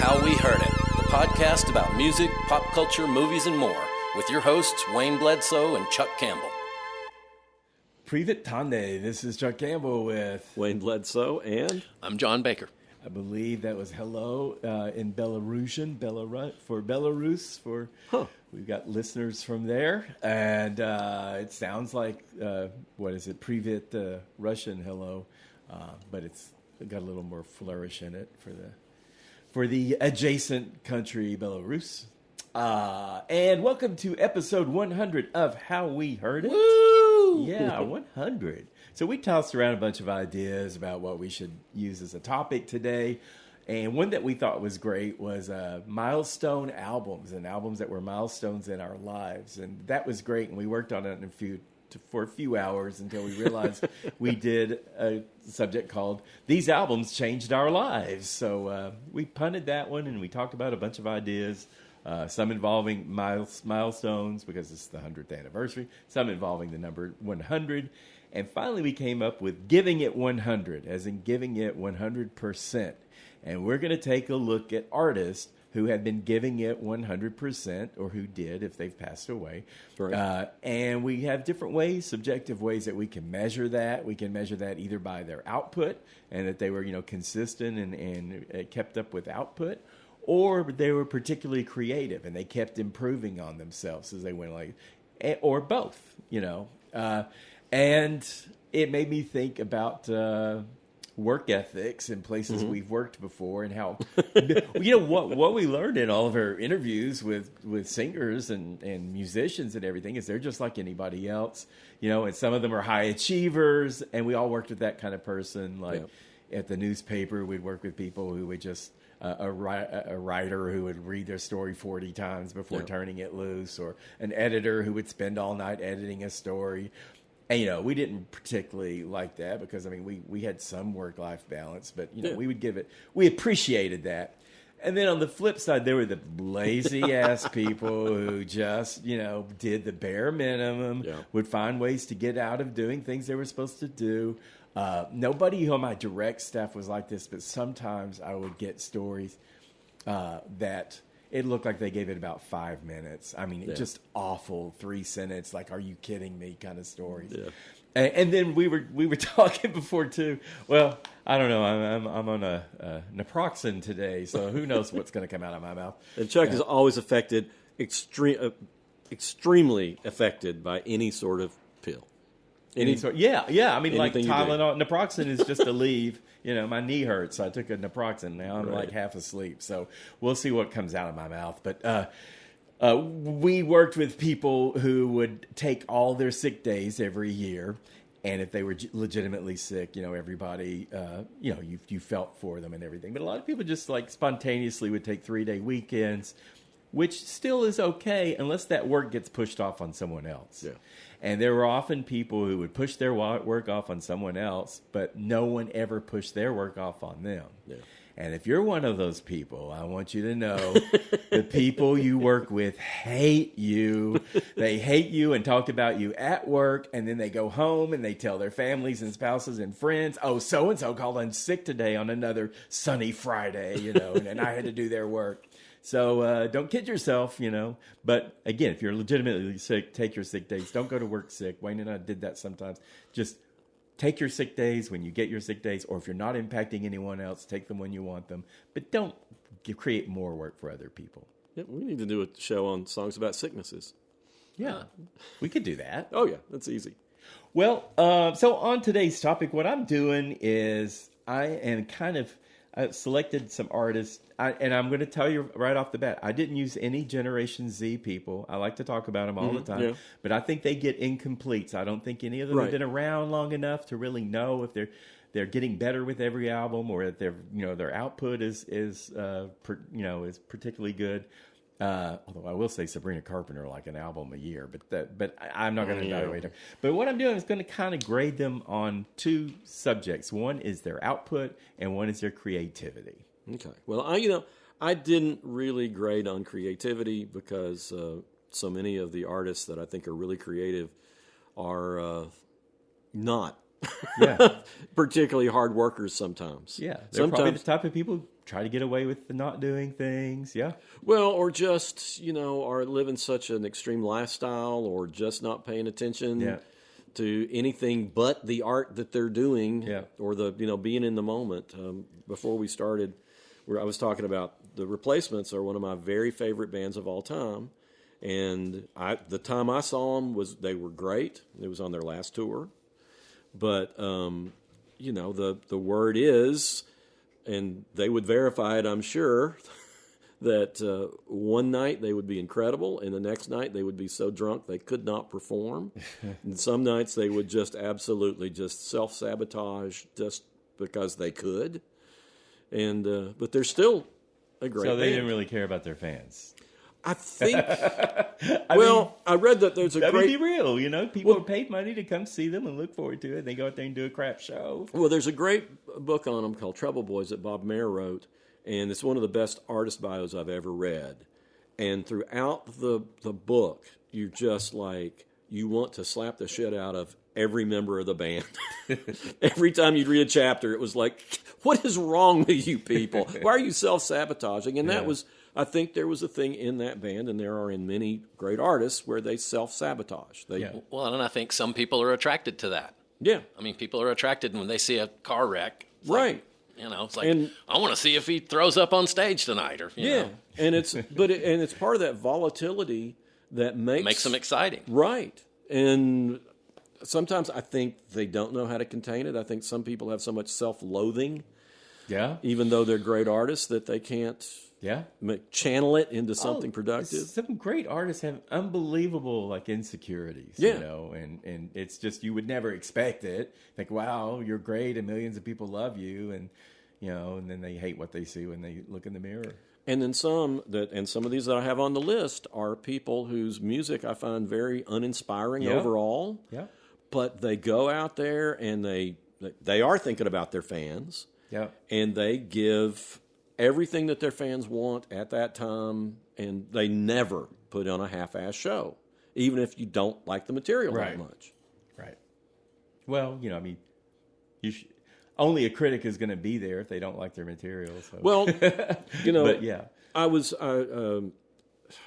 How We Heard It, the podcast about music, pop culture, movies, and more, with your hosts, Wayne Bledsoe and Chuck Campbell. Privet Tande, this is Chuck Campbell with Wayne Bledsoe, and I'm John Baker. I believe that was hello in Belarusian, Belarus. We've got listeners from there, and it sounds like what is it, Privet Russian hello, but it's got a little more flourish in it for the adjacent country Belarus. And welcome to episode 100 of How We Heard It. Woo! Yeah, 100. So we tossed around a bunch of ideas about what we should use as a topic today. And one that we thought was great was milestone albums and albums that were milestones in our lives. And that was great. And we worked on it for a few hours until we realized we did a subject called These Albums Changed Our Lives. So we punted that one and we talked about a bunch of ideas. Some involving milestones because it's the 100th anniversary. Some involving the number 100. And finally we came up with giving it 100, as in giving it 100%. And we're going to take a look at artists who have been giving it 100%, or who did if they've passed away. Right. And we have different ways, subjective ways that we can measure that. We can measure that either by their output and that they were, consistent and kept up with output, or they were particularly creative and they kept improving on themselves as they went, or both, and it made me think about work ethics in places we've worked before, and how what we learned in all of our interviews with singers and musicians and everything is they're just like anybody else, and some of them are high achievers, and we all worked with that kind of person. At the newspaper, we'd work with people who would just a writer who would read their story 40 times before turning it loose, or an editor who would spend all night editing a story. And, we didn't particularly like that because, we had some work-life balance, but, we appreciated that. And then on the flip side, there were the lazy-ass people who just, did the bare minimum, would find ways to get out of doing things they were supposed to do. Nobody on my direct staff was like this, but sometimes I would get stories that it looked like they gave it about 5 minutes. Just awful 3-sentence, like, are you kidding me kind of stories. Yeah. And then we were talking before too. Well, I don't know. I'm on a naproxen today, so who knows what's going to come out of my mouth. And Chuck is always extremely affected by any sort of pill. Yeah. Like Tylenol, do. naproxen is just a leave. My knee hurts, so I took a naproxen. Now I'm like half asleep. So we'll see what comes out of my mouth. But we worked with people who would take all their sick days every year. And if they were legitimately sick, everybody, you felt for them and everything. But a lot of people just spontaneously would take 3-day weekends, which still is okay unless that work gets pushed off on someone else. Yeah. And there were often people who would push their work off on someone else, but no one ever pushed their work off on them. Yeah. And if you're one of those people, I want you to know the people you work with hate you. They hate you and talk about you at work, and then they go home and they tell their families and spouses and friends, oh, so-and-so called in sick today on another sunny Friday, and I had to do their work. So don't kid yourself, But again, if you're legitimately sick, take your sick days. Don't go to work sick. Wayne and I did that sometimes. Just take your sick days when you get your sick days, or if you're not impacting anyone else, take them when you want them. But don't create more work for other people. Yeah, we need to do a show on songs about sicknesses. Yeah, we could do that. Oh, yeah, that's easy. Well, so on today's topic, what I'm doing is I am I selected some artists, and I'm going to tell you right off the bat, I didn't use any Generation Z people. I like to talk about them all the time, but I think they get incomplete. So I don't think any of them have been around long enough to really know if they're getting better with every album, or that their output is particularly good. Although I will say Sabrina Carpenter, like an album a year, but I'm not going to evaluate her. But what I'm doing is going to kind of grade them on two subjects. One is their output, and one is their creativity. Okay. Well, I didn't really grade on creativity because so many of the artists that I think are really creative are not particularly hard workers sometimes. Yeah, they're probably the type of people try to get away with the not doing things. Yeah. Well, or just, are living such an extreme lifestyle, or just not paying attention to anything but the art that they're doing, or the, being in the moment. Before we started, I was talking about the Replacements are one of my very favorite bands of all time. And the time I saw them they were great. It was on their last tour. But, the word is, and they would verify it, I'm sure, that one night they would be incredible, and the next night they would be so drunk they could not perform. And some nights they would just absolutely just self-sabotage just because they could. And but they're still a great So they band. didn't really care about their fans. I think. I read that there's a great. Be real, people are paid money to come see them and look forward to it. They go out there and do a crap show. Well, there's a great book on them called Trouble Boys that Bob Mayer wrote, and it's one of the best artist bios I've ever read. And throughout the book, you're just like, you want to slap the shit out of every member of the band. Every time you'd read a chapter, it was like, what is wrong with you people? Why are you self-sabotaging? And that was, I think there was a thing in that band, and there are in many great artists, where they self-sabotage. Well, and I think some people are attracted to that. Yeah. I mean, people are attracted when they see a car wreck. Right. It's like, I want to see if he throws up on stage tonight. Or, you know. And it's it's part of that volatility that makes them exciting. Right. And sometimes I think they don't know how to contain it. I think some people have so much self-loathing, even though they're great artists, that they can't channel it into something productive. Some great artists have unbelievable insecurities, and it's just, you would never expect it. Like, wow, you're great and millions of people love you, and and then they hate what they see when they look in the mirror. And then some of these that I have on the list are people whose music I find very uninspiring overall. Yeah. But they go out there and they are thinking about their fans. Yeah. And they give everything that their fans want at that time, and they never put on a half-ass show, even if you don't like the material that much. Right. Well, only a critic is going to be there if they don't like their material. So. Well, but yeah, I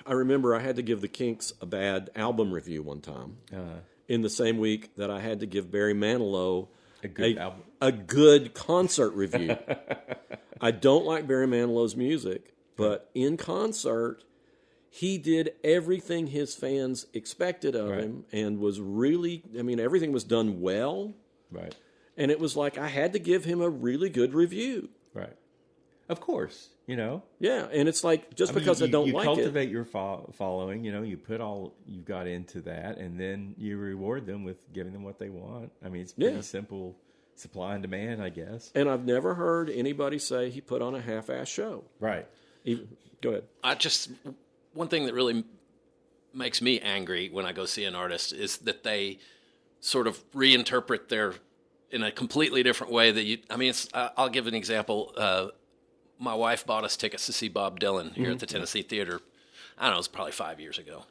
remember I had to give the Kinks a bad album review one time in the same week that I had to give Barry Manilow a good concert review. I don't like Barry Manilow's music, but in concert, he did everything his fans expected of him, and was really, everything was done well. Right. And it was like I had to give him a really good review. Right. Of course, Yeah, and it's like, just because I don't like it. You cultivate your following, you put all you've got into that, and then you reward them with giving them what they want. It's pretty simple supply and demand, I guess. And I've never heard anybody say he put on a half-ass show. Right. Go ahead. One thing that really makes me angry when I go see an artist is that they sort of reinterpret in a completely different way that I'll give an example. My wife bought us tickets to see Bob Dylan here at the Tennessee Theater. I don't know, it was probably 5 years ago.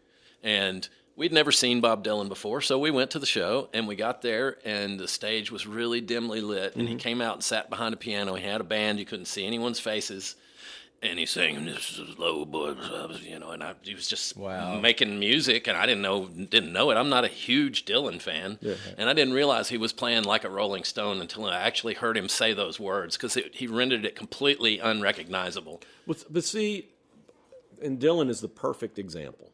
And we'd never seen Bob Dylan before, so we went to the show, and we got there, and the stage was really dimly lit, and he came out and sat behind a piano. He had a band. You couldn't see anyone's faces. And he's saying, "This is low, boy," and he was just making music, and I didn't know it. I'm not a huge Dylan fan, and I didn't realize he was playing like a Rolling Stone until I actually heard him say those words, because he rendered it completely unrecognizable. But see, and Dylan is the perfect example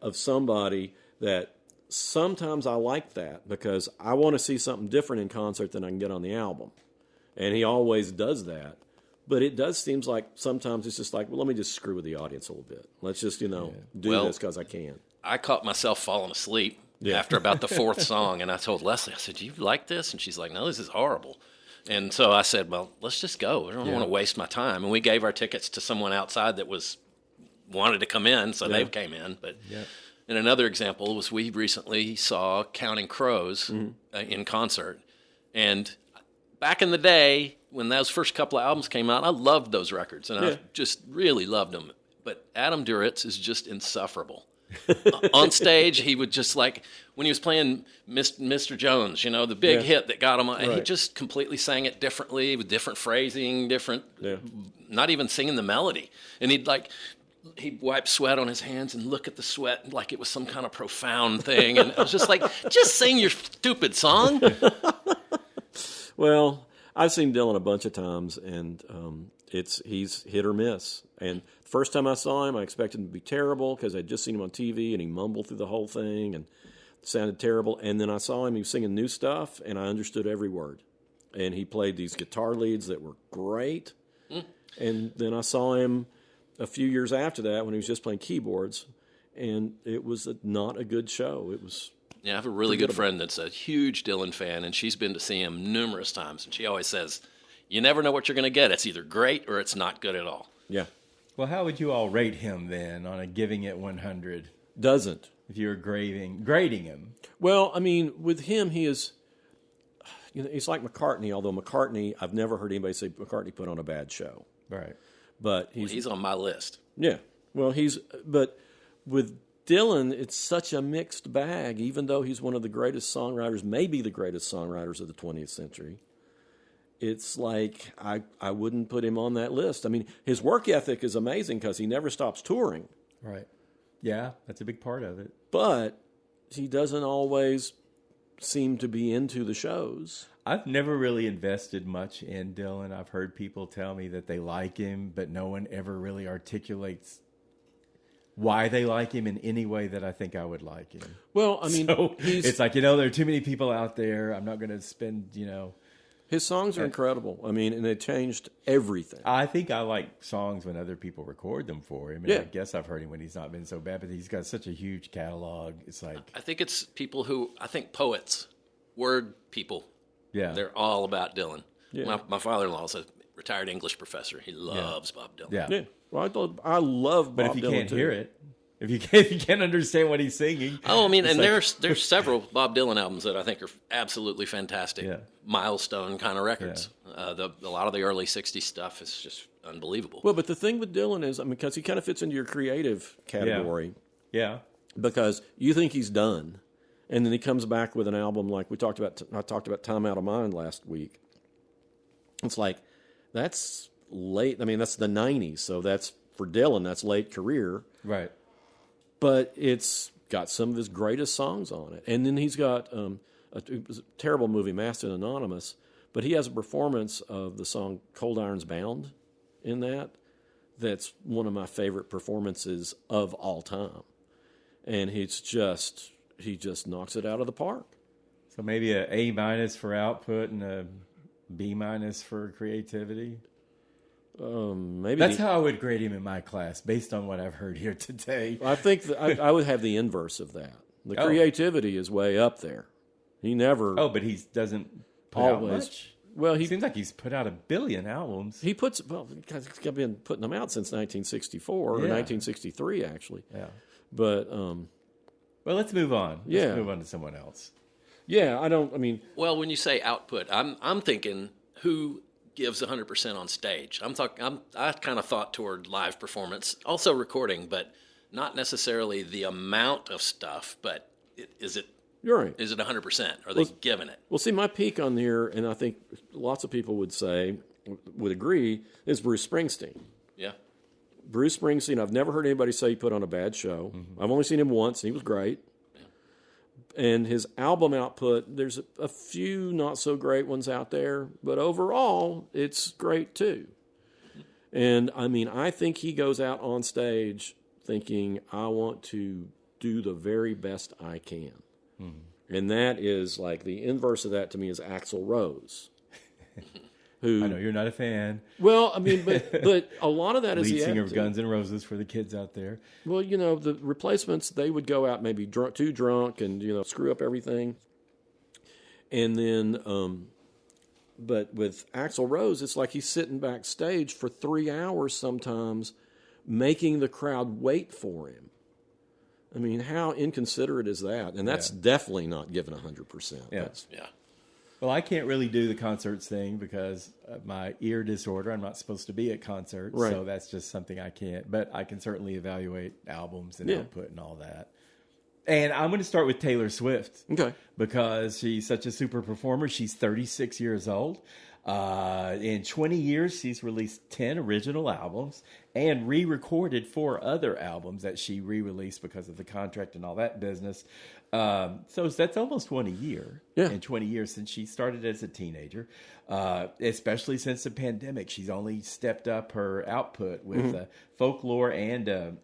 of somebody that sometimes I like that, because I want to see something different in concert than I can get on the album, and he always does that. But it does seem like sometimes it's just like, well, let me just screw with the audience a little bit. Let's just, do this because I can. I caught myself falling asleep after about the fourth song, and I told Leslie, I said, "Do you like this?" And she's like, "No, this is horrible." And so I said, "Well, let's just go. I don't want to waste my time." And we gave our tickets to someone outside that wanted to come in, so they came in. But and another example was we recently saw Counting Crows in concert, and back in the day, when those first couple of albums came out, I loved those records, and I just really loved them. But Adam Duritz is just insufferable. On stage, he would just like, when he was playing Mr. Jones, the big hit that got him on, and he just completely sang it differently with different phrasing, not even singing the melody. And he'd wipe sweat on his hands and look at the sweat like it was some kind of profound thing. And I was just like, just sing your stupid song. Well, I've seen Dylan a bunch of times, and he's hit or miss. And the first time I saw him, I expected him to be terrible because I'd just seen him on TV, and he mumbled through the whole thing and sounded terrible. And then I saw him, he was singing new stuff, and I understood every word. And he played these guitar leads that were great. And then I saw him a few years after that when he was just playing keyboards, and it was not a good show. It was... Yeah, I have a really good friend that's a huge Dylan fan, and she's been to see him numerous times, and she always says, you never know what you're going to get. It's either great or it's not good at all. Yeah. Well, how would you all rate him then on a giving it 100? Doesn't. If you were grading him. Well, I mean, with him, he is, he's like McCartney, although McCartney, I've never heard anybody say McCartney put on a bad show. Right. But he's on my list. Yeah. Well, but with Dylan, it's such a mixed bag, even though he's one of the greatest songwriters, maybe the greatest songwriters of the 20th century. It's like I wouldn't put him on that list. I mean, his work ethic is amazing because he never stops touring. Right. Yeah, that's a big part of it. But he doesn't always seem to be into the shows. I've never really invested much in Dylan. I've heard people tell me that they like him, but no one ever really articulates why they like him in any way that I think I would like him. Well, I mean, it's like, there are too many people out there. I'm not going to spend, His songs are incredible. I mean, and they changed everything. I think I like songs when other people record them for him. And I guess I've heard him when he's not been so bad, but he's got such a huge catalog. It's like... I think it's people poets, word people. Yeah. They're all about Dylan. Yeah. My father-in-law is a retired English professor. He loves Bob Dylan. Yeah. Well, I love Bob Dylan. But if you can't hear it, if you can't understand what he's singing. Oh, I mean, and there's several Bob Dylan albums that I think are absolutely fantastic. Yeah. Milestone kind of records. Yeah. A lot of the early 60s stuff is just unbelievable. Well, but the thing with Dylan is, because he kind of fits into your creative category. Yeah. Because you think he's done, and then he comes back with an album like I talked about Time Out of Mind last week. It's like, that's late. I mean, that's the 90s, so that's, for Dylan, that's late career. Right. But it's got some of his greatest songs on it. And then he's got it was a terrible movie, Masked and Anonymous, but he has a performance of the song Cold Iron's Bound in that. That's one of my favorite performances of all time. And he just knocks it out of the park. So maybe a A- for output and a B- for creativity. Maybe that's how I would grade him in my class, based on what I've heard here today. I think I would have the inverse of that. The creativity is way up there. He never. Oh, but he doesn't put out much. Well, he seems like he's put out 1 billion albums. He puts because he's been putting them out since 1964 or 1963, actually. Yeah. But well, let's move on. Let's move on to someone else. Yeah, well, when you say output, I'm thinking who gives 100% on stage. I kind of thought toward live performance, also recording, but not necessarily the amount of stuff. But is it? You're right. Is it 100%? Are they giving it? Well, see, my peak on here, and I think lots of people would agree, is Bruce Springsteen. Yeah. Bruce Springsteen. I've never heard anybody say he put on a bad show. Mm-hmm. I've only seen him once, and he was great. And his album output, there's a few not so great ones out there, but overall, it's great too. And I think he goes out on stage thinking, I want to do the very best I can. Mm-hmm. And that is like the inverse of that to me is Axl Rose. Who, I know you're not a fan. Well, but a lot of that is lead singer of Guns N' Roses for the kids out there. Well, the Replacements, they would go out maybe too drunk and screw up everything. And then, but with Axl Rose, it's like he's sitting backstage for 3 hours sometimes, making the crowd wait for him. I mean, how inconsiderate is that? And that's definitely not given 100%. Yeah. Well, I can't really do the concerts thing because of my ear disorder. I'm not supposed to be at concerts, Right. so that's just something I can't. But I can certainly evaluate albums and output and all that. And I'm going to start with Taylor Swift. Okay. Because she's such a super performer. She's 36 years old. In 20 years, she's released 10 original albums and re-recorded 4 other albums that she re-released because of the contract and all that business. So that's almost one a year in 20 years since she started as a teenager, especially since the pandemic. She's only stepped up her output with Folklore and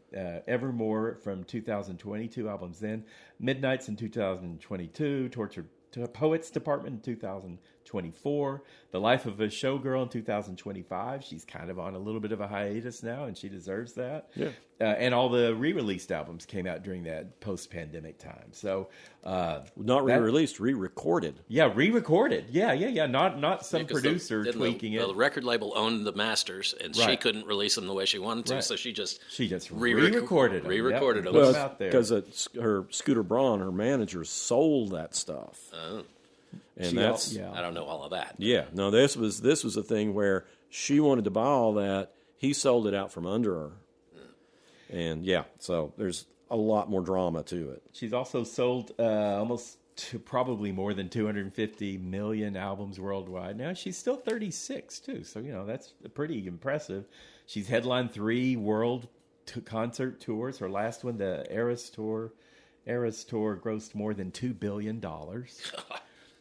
Evermore from 2020, 2 albums then, Midnights in 2022, Tortured Poets Department in 2024, The Life of a Showgirl in 2025. She's kind of on a little bit of a hiatus now, and she deserves that. Yeah. And all the re-released albums came out during that post-pandemic time. So not re-released, re-recorded. Yeah, re-recorded. Yeah. Not some producer tweaking it. The record label owned the masters, and she couldn't release them the way she wanted to, so she just re-recorded them. Re-recorded them. Well, out there. because her Scooter Braun, her manager, sold that stuff. And I don't know all of that. Yeah, no, this was a thing where she wanted to buy all that. He sold it out from under her. And so there's a lot more drama to it. She's also sold almost to probably more than 250 million albums worldwide. Now she's still 36 too, so that's pretty impressive. She's headlined 3 world concert tours. Her last one, the Eras Tour, grossed more than $2 billion.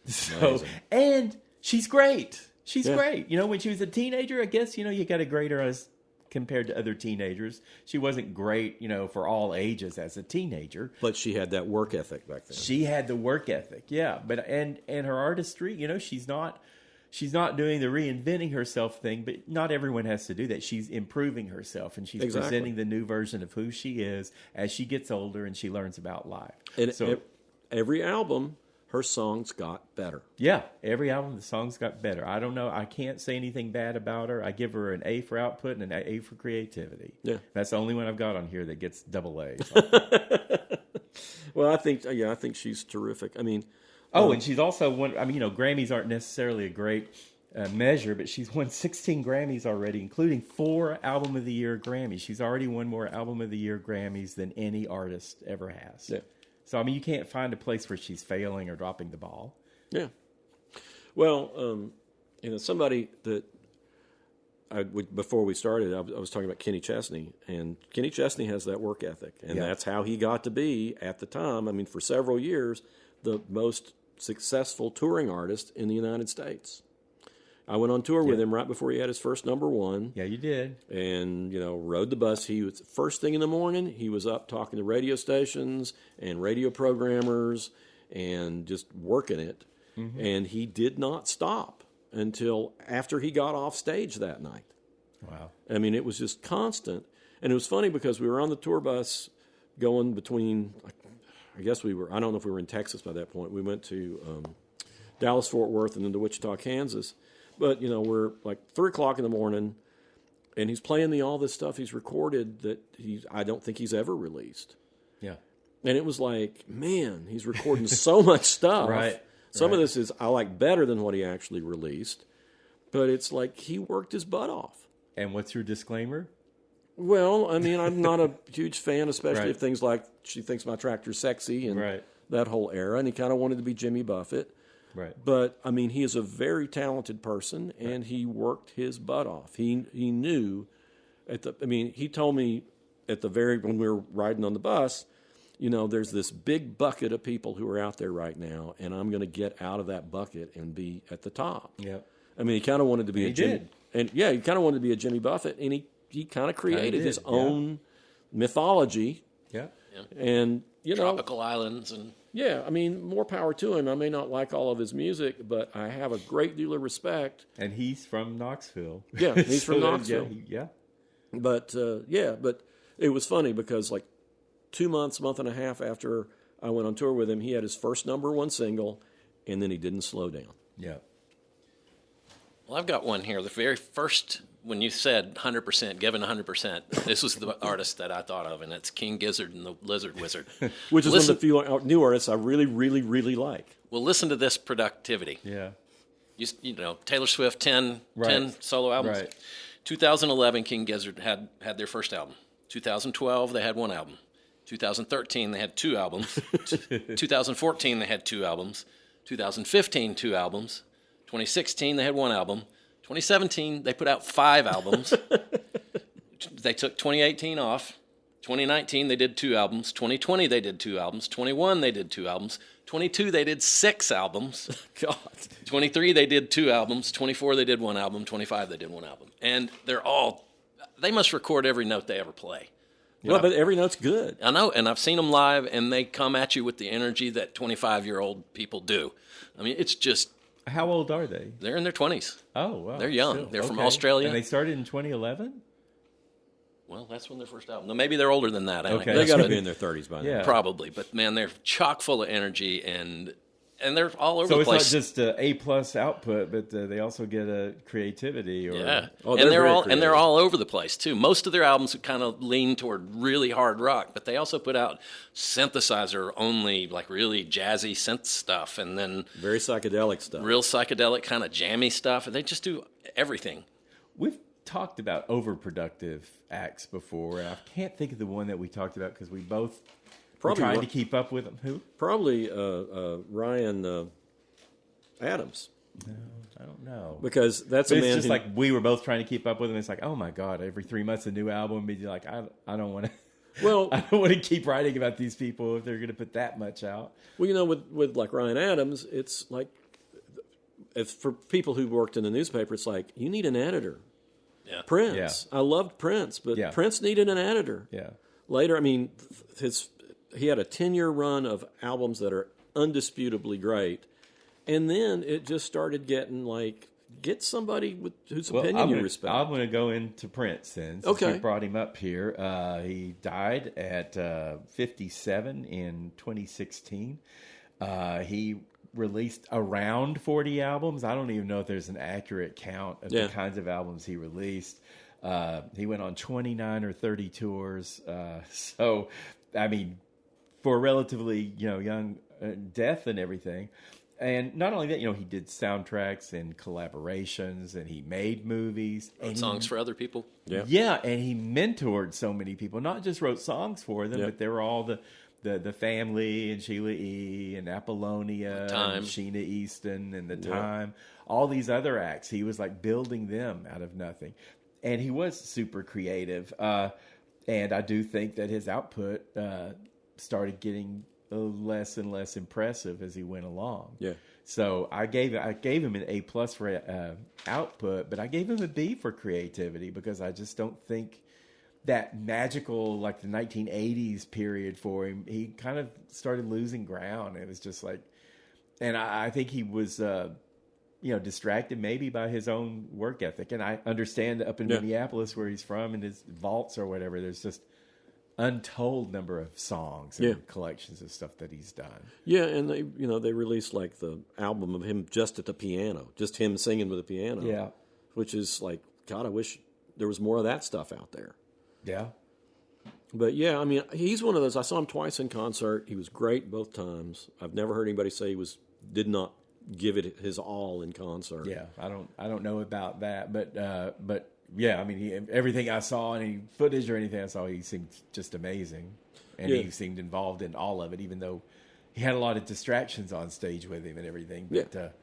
So, and she's great. She's great. When she was a teenager, I guess, you got to grade her as compared to other teenagers. She wasn't great, for all ages as a teenager. But she had that work ethic back then. She had the work ethic, yeah. But and her artistry, she's not doing the reinventing herself thing, but not everyone has to do that. She's improving herself, and she's presenting the new version of who she is as she gets older and she learns about life. And so every album, her songs got better. Yeah, every album, the songs got better. I don't know. I can't say anything bad about her. I give her an A for output and an A for creativity. Yeah. That's the only one I've got on here that gets double A's. Well, I think she's terrific. I mean... and she's also won. Grammys aren't necessarily a great measure, but she's won 16 Grammys already, including 4 Album of the Year Grammys. She's already won more Album of the Year Grammys than any artist ever has. Yeah. So, you can't find a place where she's failing or dropping the ball. Yeah. Well, somebody that before we started, I was talking about Kenny Chesney, and Kenny Chesney has that work ethic, and that's how he got to be, at the time, for several years, the most successful touring artist in the United States. I went on tour with him right before he had his first #1. Yeah, you did. And, rode the bus. He was first thing in the morning, he was up talking to radio stations and radio programmers and just working it. Mm-hmm. And he did not stop until after he got off stage that night. Wow. It was just constant. And it was funny because we were on the tour bus going between... I guess I don't know if we were in Texas by that point. We went to Dallas, Fort Worth, and then to Wichita, Kansas. But, we're like 3 o'clock in the morning, and he's playing all this stuff he's recorded that I don't think he's ever released. Yeah. And it was like, man, he's recording so much stuff. Right. Some of this I like better than what he actually released. But it's like he worked his butt off. And what's your disclaimer? Well, I'm not a huge fan, especially of things like She Thinks My Tractor's Sexy and that whole era. And he kind of wanted to be Jimmy Buffett. Right. But, he is a very talented person, and he worked his butt off. He knew he told me when we were riding on the bus, there's this big bucket of people who are out there right now, and I'm going to get out of that bucket and be at the top. Yeah. He kind of wanted to be he kind of wanted to be a Jimmy Buffett, and he kind of created his own mythology. Yeah. And, tropical islands and... Yeah, more power to him. I may not like all of his music, but I have a great deal of respect. And he's from Knoxville. Yeah, he's from Knoxville. Yeah. But it was funny because 2 months, month and a half after I went on tour with him, he had his first #1 single, and then he didn't slow down. Yeah. Well, I've got one here. The very first, when you said 100%, given 100%, this was the artist that I thought of, and it's King Gizzard and the Lizard Wizard. Which is one of the few new artists I really, really, really like. Well, listen to this productivity. Yeah. You know, Taylor Swift, 10 solo albums. Right. 2011, King Gizzard had their first album. 2012, they had one album. 2013, they had two albums. 2014, they had two albums. 2015, two albums. 2016, they had one album. 2017, they put out 5 albums. They took 2018 off. 2019, they did 2 albums. 2020, they did 2 albums. 21, they did 2 albums. 22, they did 6 albums. God. 23, they did 2 albums. 24, they did 1 album. 25, they did 1 album. And they must record every note they ever play. Well, but every note's good. I know, and I've seen them live, and they come at you with the energy that 25-year-old people do. I mean, it's just... How old are they? They're in their 20s. Oh, wow. They're young. Still. They're from Australia. And they started in 2011? Well, that's when their first album. No, maybe they're older than that. Okay. They got to be in their 30s by now. Yeah. Probably. But, man, they're chock full of energy, and they're all over so the place. So it's not just A+ output, but they also get a creativity. Or... Yeah. Oh, and they're all over the place, too. Most of their albums kind of lean toward really hard rock, but they also put out synthesizer-only, like really jazzy synth stuff, and then... Very psychedelic stuff. Real psychedelic kind of jammy stuff, and they just do everything. We've talked about overproductive acts before, and I can't think of the one that we talked about because we both were trying to keep up with them. Who? Probably Ryan Adams. No, I don't know. Because that's but a man it's just who... like we were both trying to keep up with him. It's like, oh my God, every 3 months a new album. Be like, I don't want to. Well, I don't want to keep writing about these people if they're going to put that much out. Well, you know, with like Ryan Adams, it's like, if for people who worked in the newspaper, it's like you need an editor. Yeah. Prince. Yeah. I loved Prince, but Yeah. Prince needed an editor. Yeah. Later, I mean, he had a 10-year run of albums that are undisputably great, and then it just started getting like, get somebody whose opinion you respect. I'm going to go into Prince then. Since Okay. we brought him up here. He died at 57 in 2016. He released around 40 albums. I don't even know if there's an accurate count of the kinds of albums he released. He went on 29 or 30 tours. So, I mean, for a relatively young death and everything. And not only that, he did soundtracks and collaborations, and he made movies. Wrote songs for other people. Yeah. Yeah, and he mentored so many people. Not just wrote songs for them, Yeah. but they were all the Family and Sheila E. and Apollonia Time. and Sheena Easton and The Time. All these other acts. He was like building them out of nothing. And he was super creative. And I do think that his output started getting less and less impressive as he went along. Yeah. So I gave him an A+ for output, but I gave him a B for creativity because I just don't think that magical, like the 1980s period for him, he kind of started losing ground. It was just like, and I think he was, distracted maybe by his own work ethic. And I understand up in Minneapolis where he's from and his vaults or whatever, there's just untold number of songs and collections of stuff that he's done. Yeah, and they released like the album of him just at the piano, just him singing with the piano. Yeah. Which is like, God, I wish there was more of that stuff out there. Yeah. But yeah, I mean, he's one of those. I saw him twice in concert. He was great both times. I've never heard anybody say he did not give it his all in concert. Yeah, I don't know about that, but yeah, I mean, everything I saw, any footage or anything I saw, he seemed just amazing, and he seemed involved in all of it, even though he had a lot of distractions on stage with him and everything. But,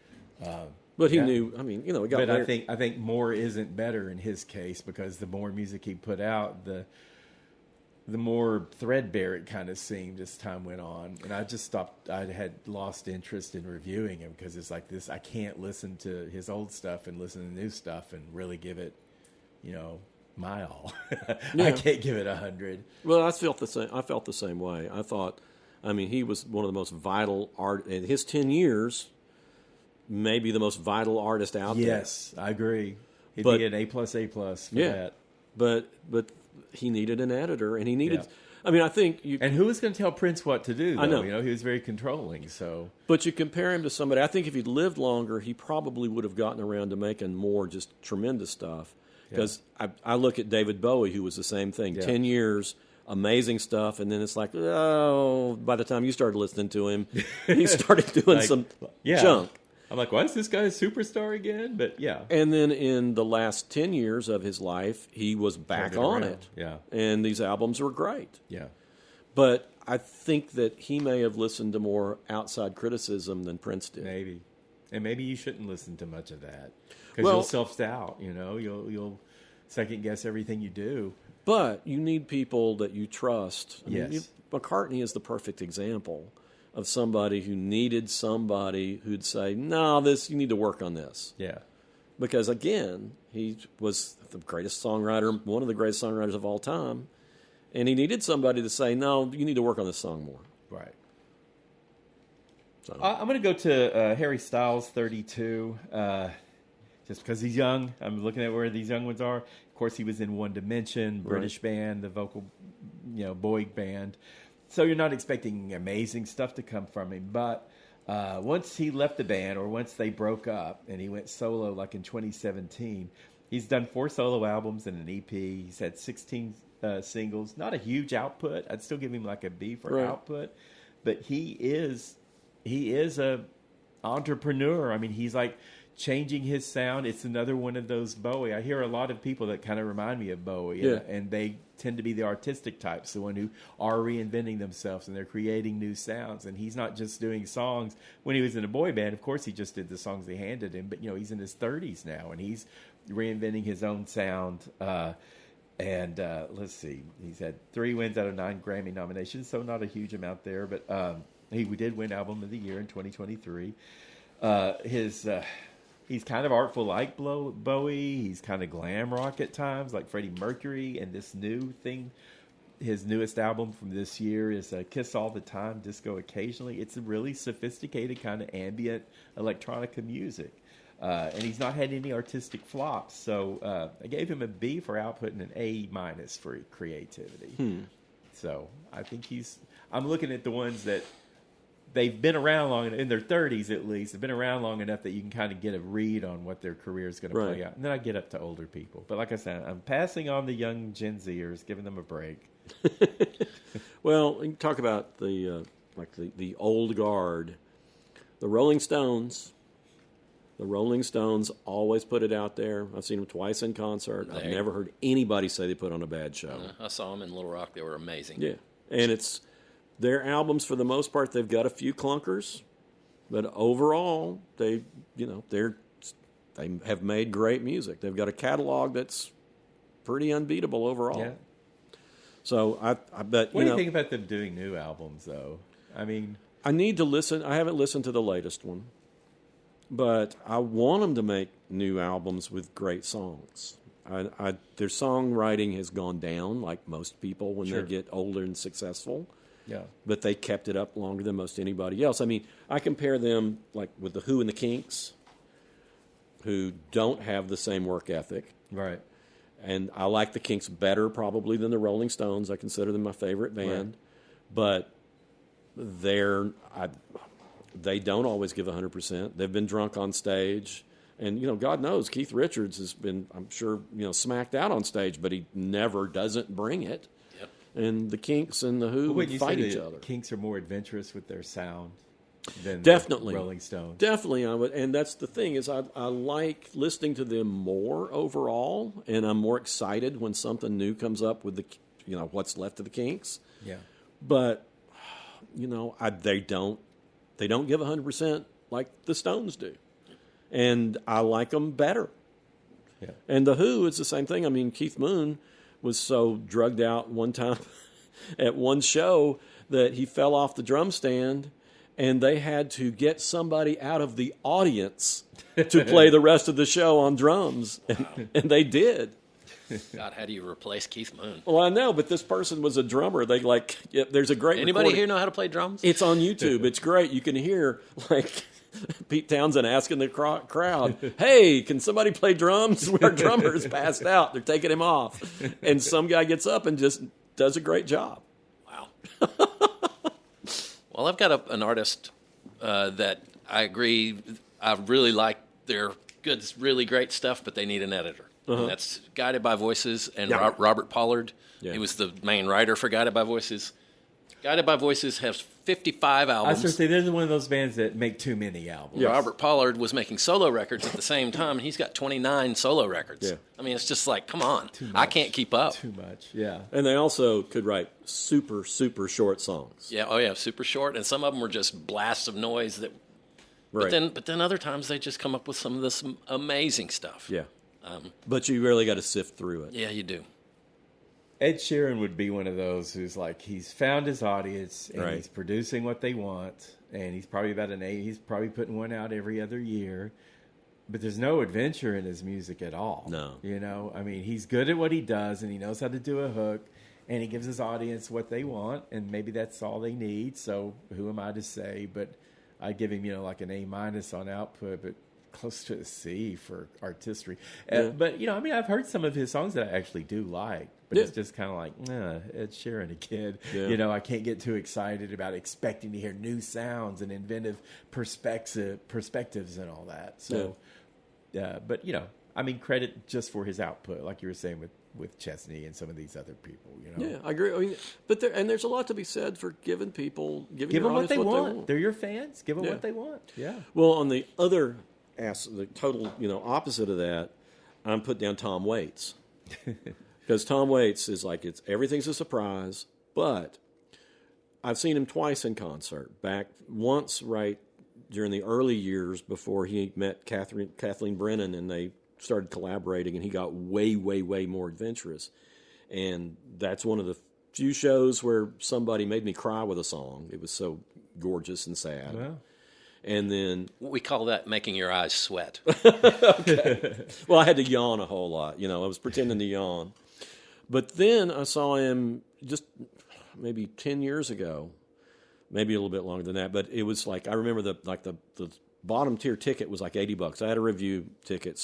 but he knew. I mean, he got. But better. I think more isn't better in his case because the more music he put out, the more threadbare it kind of seemed as time went on. And I just stopped. I had lost interest in reviewing him because it's like this. I can't listen to his old stuff and listen to new stuff and really give it, my all. I can't give it 100. Well, I felt the same. I felt the same way. I thought, I mean, he was one of the most vital art in his 10 years. Maybe the most vital artist out there. Yes, I agree. He'd be an A+ for that. But he needed an editor, and he needed. Yeah. I mean, I think you. And who was going to tell Prince what to do? Though? I know. He was very controlling. So, but you compare him to somebody. I think if he'd lived longer, he probably would have gotten around to making more just tremendous stuff. Because I look at David Bowie, who was the same thing. 10 years, amazing stuff, and then it's like, by the time you started listening to him, he started doing some junk. I'm like, why is this guy a superstar again? But yeah. And then in the last 10 years of his life, he was back on it. Yeah. And these albums were great. Yeah. But I think that he may have listened to more outside criticism than Prince did. Maybe. And maybe you shouldn't listen to much of that. Because you'll self-doubt, You'll second-guess everything you do. But you need people that you trust. Yes. McCartney is the perfect example of somebody who needed somebody who'd say, no, you need to work on this. Yeah. Because, again, he was the greatest songwriter, one of the greatest songwriters of all time. And he needed somebody to say, no, you need to work on this song more. Right. So. I'm going to go to Harry Styles, 32, just because he's young. I'm looking at where these young ones are. Of course, he was in One Dimension, British band, the vocal, boy band. So you're not expecting amazing stuff to come from him. But once he left the band, or once they broke up and he went solo, like in 2017, he's done 4 solo albums and an EP. He's had 16 singles. Not a huge output. I'd still give him like a B for output. But he is a entrepreneur. I mean, he's like changing his sound. It's another one of those Bowie. I hear a lot of people that kind of remind me of Bowie, and they tend to be the artistic types, the one who are reinventing themselves and they're creating new sounds. And he's not just doing songs. When he was in a boy band, of course, he just did the songs they handed him. But he's in his 30s now, and he's reinventing his own sound. And let's see, he's had 3 wins out of 9 Grammy nominations, so not a huge amount there. But we did win Album of the Year in 2023. He's kind of artful like Bowie. He's kind of glam rock at times, like Freddie Mercury. And this new thing, his newest album from this year is Kiss All the Time, Disco Occasionally. It's a really sophisticated kind of ambient electronica music. And he's not had any artistic flops. So I gave him a B for output and an A- for creativity. So I think I'm looking at the ones that they've been around long enough, in their 30s at least, they've been around long enough that you can kind of get a read on what their career is going to play out. And then I get up to older people. But like I said, I'm passing on the young Gen Zers, giving them a break. Well, you can talk about the old guard. The Rolling Stones. The Rolling Stones always put it out there. I've seen them twice in concert. I've never heard anybody say they put on a bad show. I saw them in Little Rock. They were amazing. Yeah. And it's their albums, for the most part, they've got a few clunkers, but overall, they have made great music. They've got a catalog that's pretty unbeatable overall. Yeah. So I bet. What do you think about them doing new albums, though? I mean, I need to listen. I haven't listened to the latest one, but I want them to make new albums with great songs. Their songwriting has gone down, like most people when they get older and successful. Yeah, but they kept it up longer than most anybody else. I mean, I compare them like with the Who and the Kinks, who don't have the same work ethic. Right. And I like the Kinks better probably than the Rolling Stones. I consider them my favorite band. Right. But they don't always give 100%. They've been drunk on stage. And, God knows, Keith Richards has been, I'm sure, smacked out on stage, but he never doesn't bring it. And the Kinks and the Who would fight each other. Kinks are more adventurous with their sound than definitely the Rolling Stones. Definitely, I would, and that's the thing is I like listening to them more overall, and I'm more excited when something new comes up with the what's left of the Kinks. Yeah, but they don't give 100% like the Stones do, and I like them better. Yeah, and the Who, it's the same thing. I mean, Keith Moon was so drugged out one time at one show that he fell off the drum stand, and they had to get somebody out of the audience to play the rest of the show on drums, and they did. God, how do you replace Keith Moon? Well, I know, but this person was a drummer. They there's a great Anybody recording. here know how to play drums? It's on YouTube. It's great. You can hear Pete Townsend asking the crowd, "Hey, can somebody play drums? Our drummer's passed out. They're taking him off." And some guy gets up and just does a great job. Wow. Well, I've got an artist that I agree. I really like their good, really great stuff, but they need an editor. And that's Guided by Voices and Robert Pollard. Yeah. He was the main writer for Guided by Voices. Guided by Voices has 55 I albums. was going to say, there's one of those bands that make too many albums. Yes. Robert Pollard was making solo records at the same time, and he's got 29 solo records. Yeah. I mean, it's just like, come on. Too much. I can't keep up. Too much, yeah. And they also could write super, super short songs. Yeah, oh yeah, super short, and some of them were just blasts of noise that. Right. But then other times they just come up with some of this amazing stuff. Yeah. But you really got to sift through it. Yeah, you do. Ed Sheeran would be one of those who's like, he's found his audience and Right. he's producing what they want, and he's probably about he's probably putting one out every other year, but there's no adventure in his music at all. No. You know, I mean, he's good at what he does and he knows how to do a hook, and he gives his audience what they want, and maybe that's all they need. So who am I to say? But I give him, like an A- on output, but close to a C for artistry. But, I mean, I've heard some of his songs that I actually do like, but it's just kind of like, Ed Sheeran again. Yeah. I can't get too excited about expecting to hear new sounds and inventive perspectives and all that. So, but, I mean, credit just for his output, like you were saying with Chesney and some of these other people, Yeah, I agree. I mean, but there's a lot to be said for giving people Give your them what audience they want. They're your fans. Give them what they want. Yeah. Well, on the other the total opposite of that, I'm put down Tom Waits because Tom Waits is like everything's a surprise. But I've seen him twice in concert. Back once right during the early years before he met Kathleen Brennan, and they started collaborating, and he got way, way, way more adventurous. And that's one of the few shows where somebody made me cry with a song. It was so gorgeous and sad. Well. And then... We call that making your eyes sweat. Well, I had to yawn a whole lot. I was pretending to yawn. But then I saw him just maybe 10 years ago, maybe a little bit longer than that. But it was like, I remember the bottom tier ticket was like $80. I had a review ticket,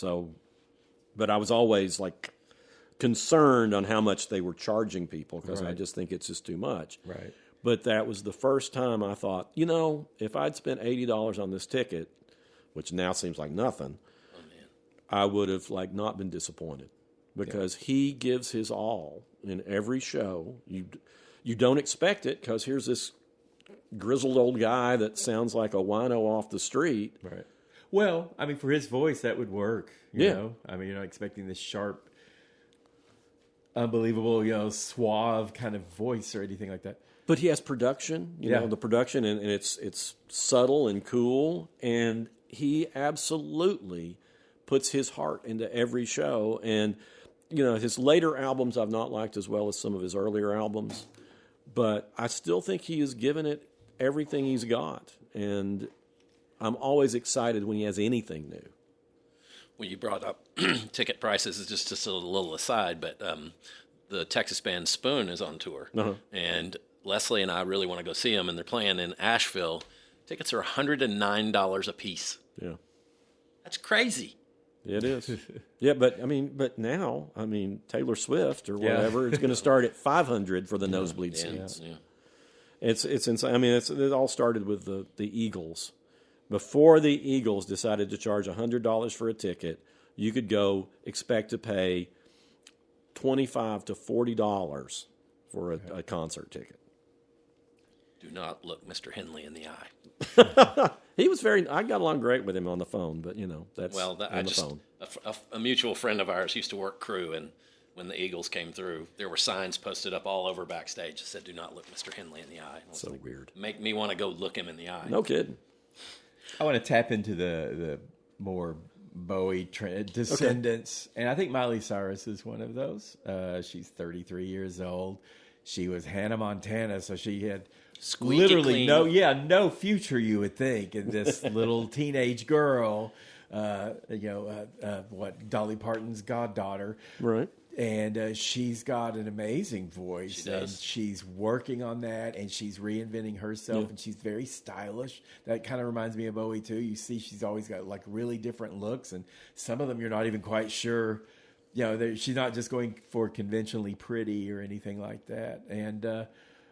but I was always like concerned on how much they were charging people because I just think it's just too much. Right. But that was the first time I thought, if I'd spent $80 on this ticket, which now seems like nothing, I would have not been disappointed because he gives his all in every show. You don't expect it because here's this grizzled old guy that sounds like a wino off the street. Right. Well, I mean, for his voice, that would work. You know? I mean, you're not expecting this sharp, unbelievable, suave kind of voice or anything like that. But he has production, the production, and it's subtle and cool, and he absolutely puts his heart into every show. And, his later albums I've not liked as well as some of his earlier albums, but I still think he has given it everything he's got. And I'm always excited when he has anything new. Well, you brought up ticket prices. It's just a little aside, but the Texas band Spoon is on tour. And Leslie and I really want to go see them, and they're playing in Asheville. Tickets are $109 a piece. Yeah. That's crazy. It is. Yeah, but now, Taylor Swift or whatever is going to start at $500 for the nosebleed seats. Yeah. It's insane. It all started with the Eagles. Before the Eagles decided to charge $100 for a ticket, you could go expect to pay $25 to $40 for a concert ticket. Do not look Mr. Henley in the eye. He was I got along great with him on the phone, but that's phone. A mutual friend of ours used to work crew, and when the Eagles came through, there were signs posted up all over backstage that said, "Do not look Mr. Henley in the eye." So weird. Make me want to go look him in the eye. No kidding. I want to tap into the more Bowie descendants, and I think Miley Cyrus is one of those. She's 33 years old. She was Hannah Montana, so she had Squeaky literally clean. no future, you would think, in this little teenage girl. Dolly Parton's goddaughter, right? And she's got an amazing voice. She does. And she's working on that, and she's reinventing herself, and she's very stylish. That kind of reminds me of Bowie, too. You see she's always got, really different looks, and some of them you're not even quite sure. She's not just going for conventionally pretty or anything like that. And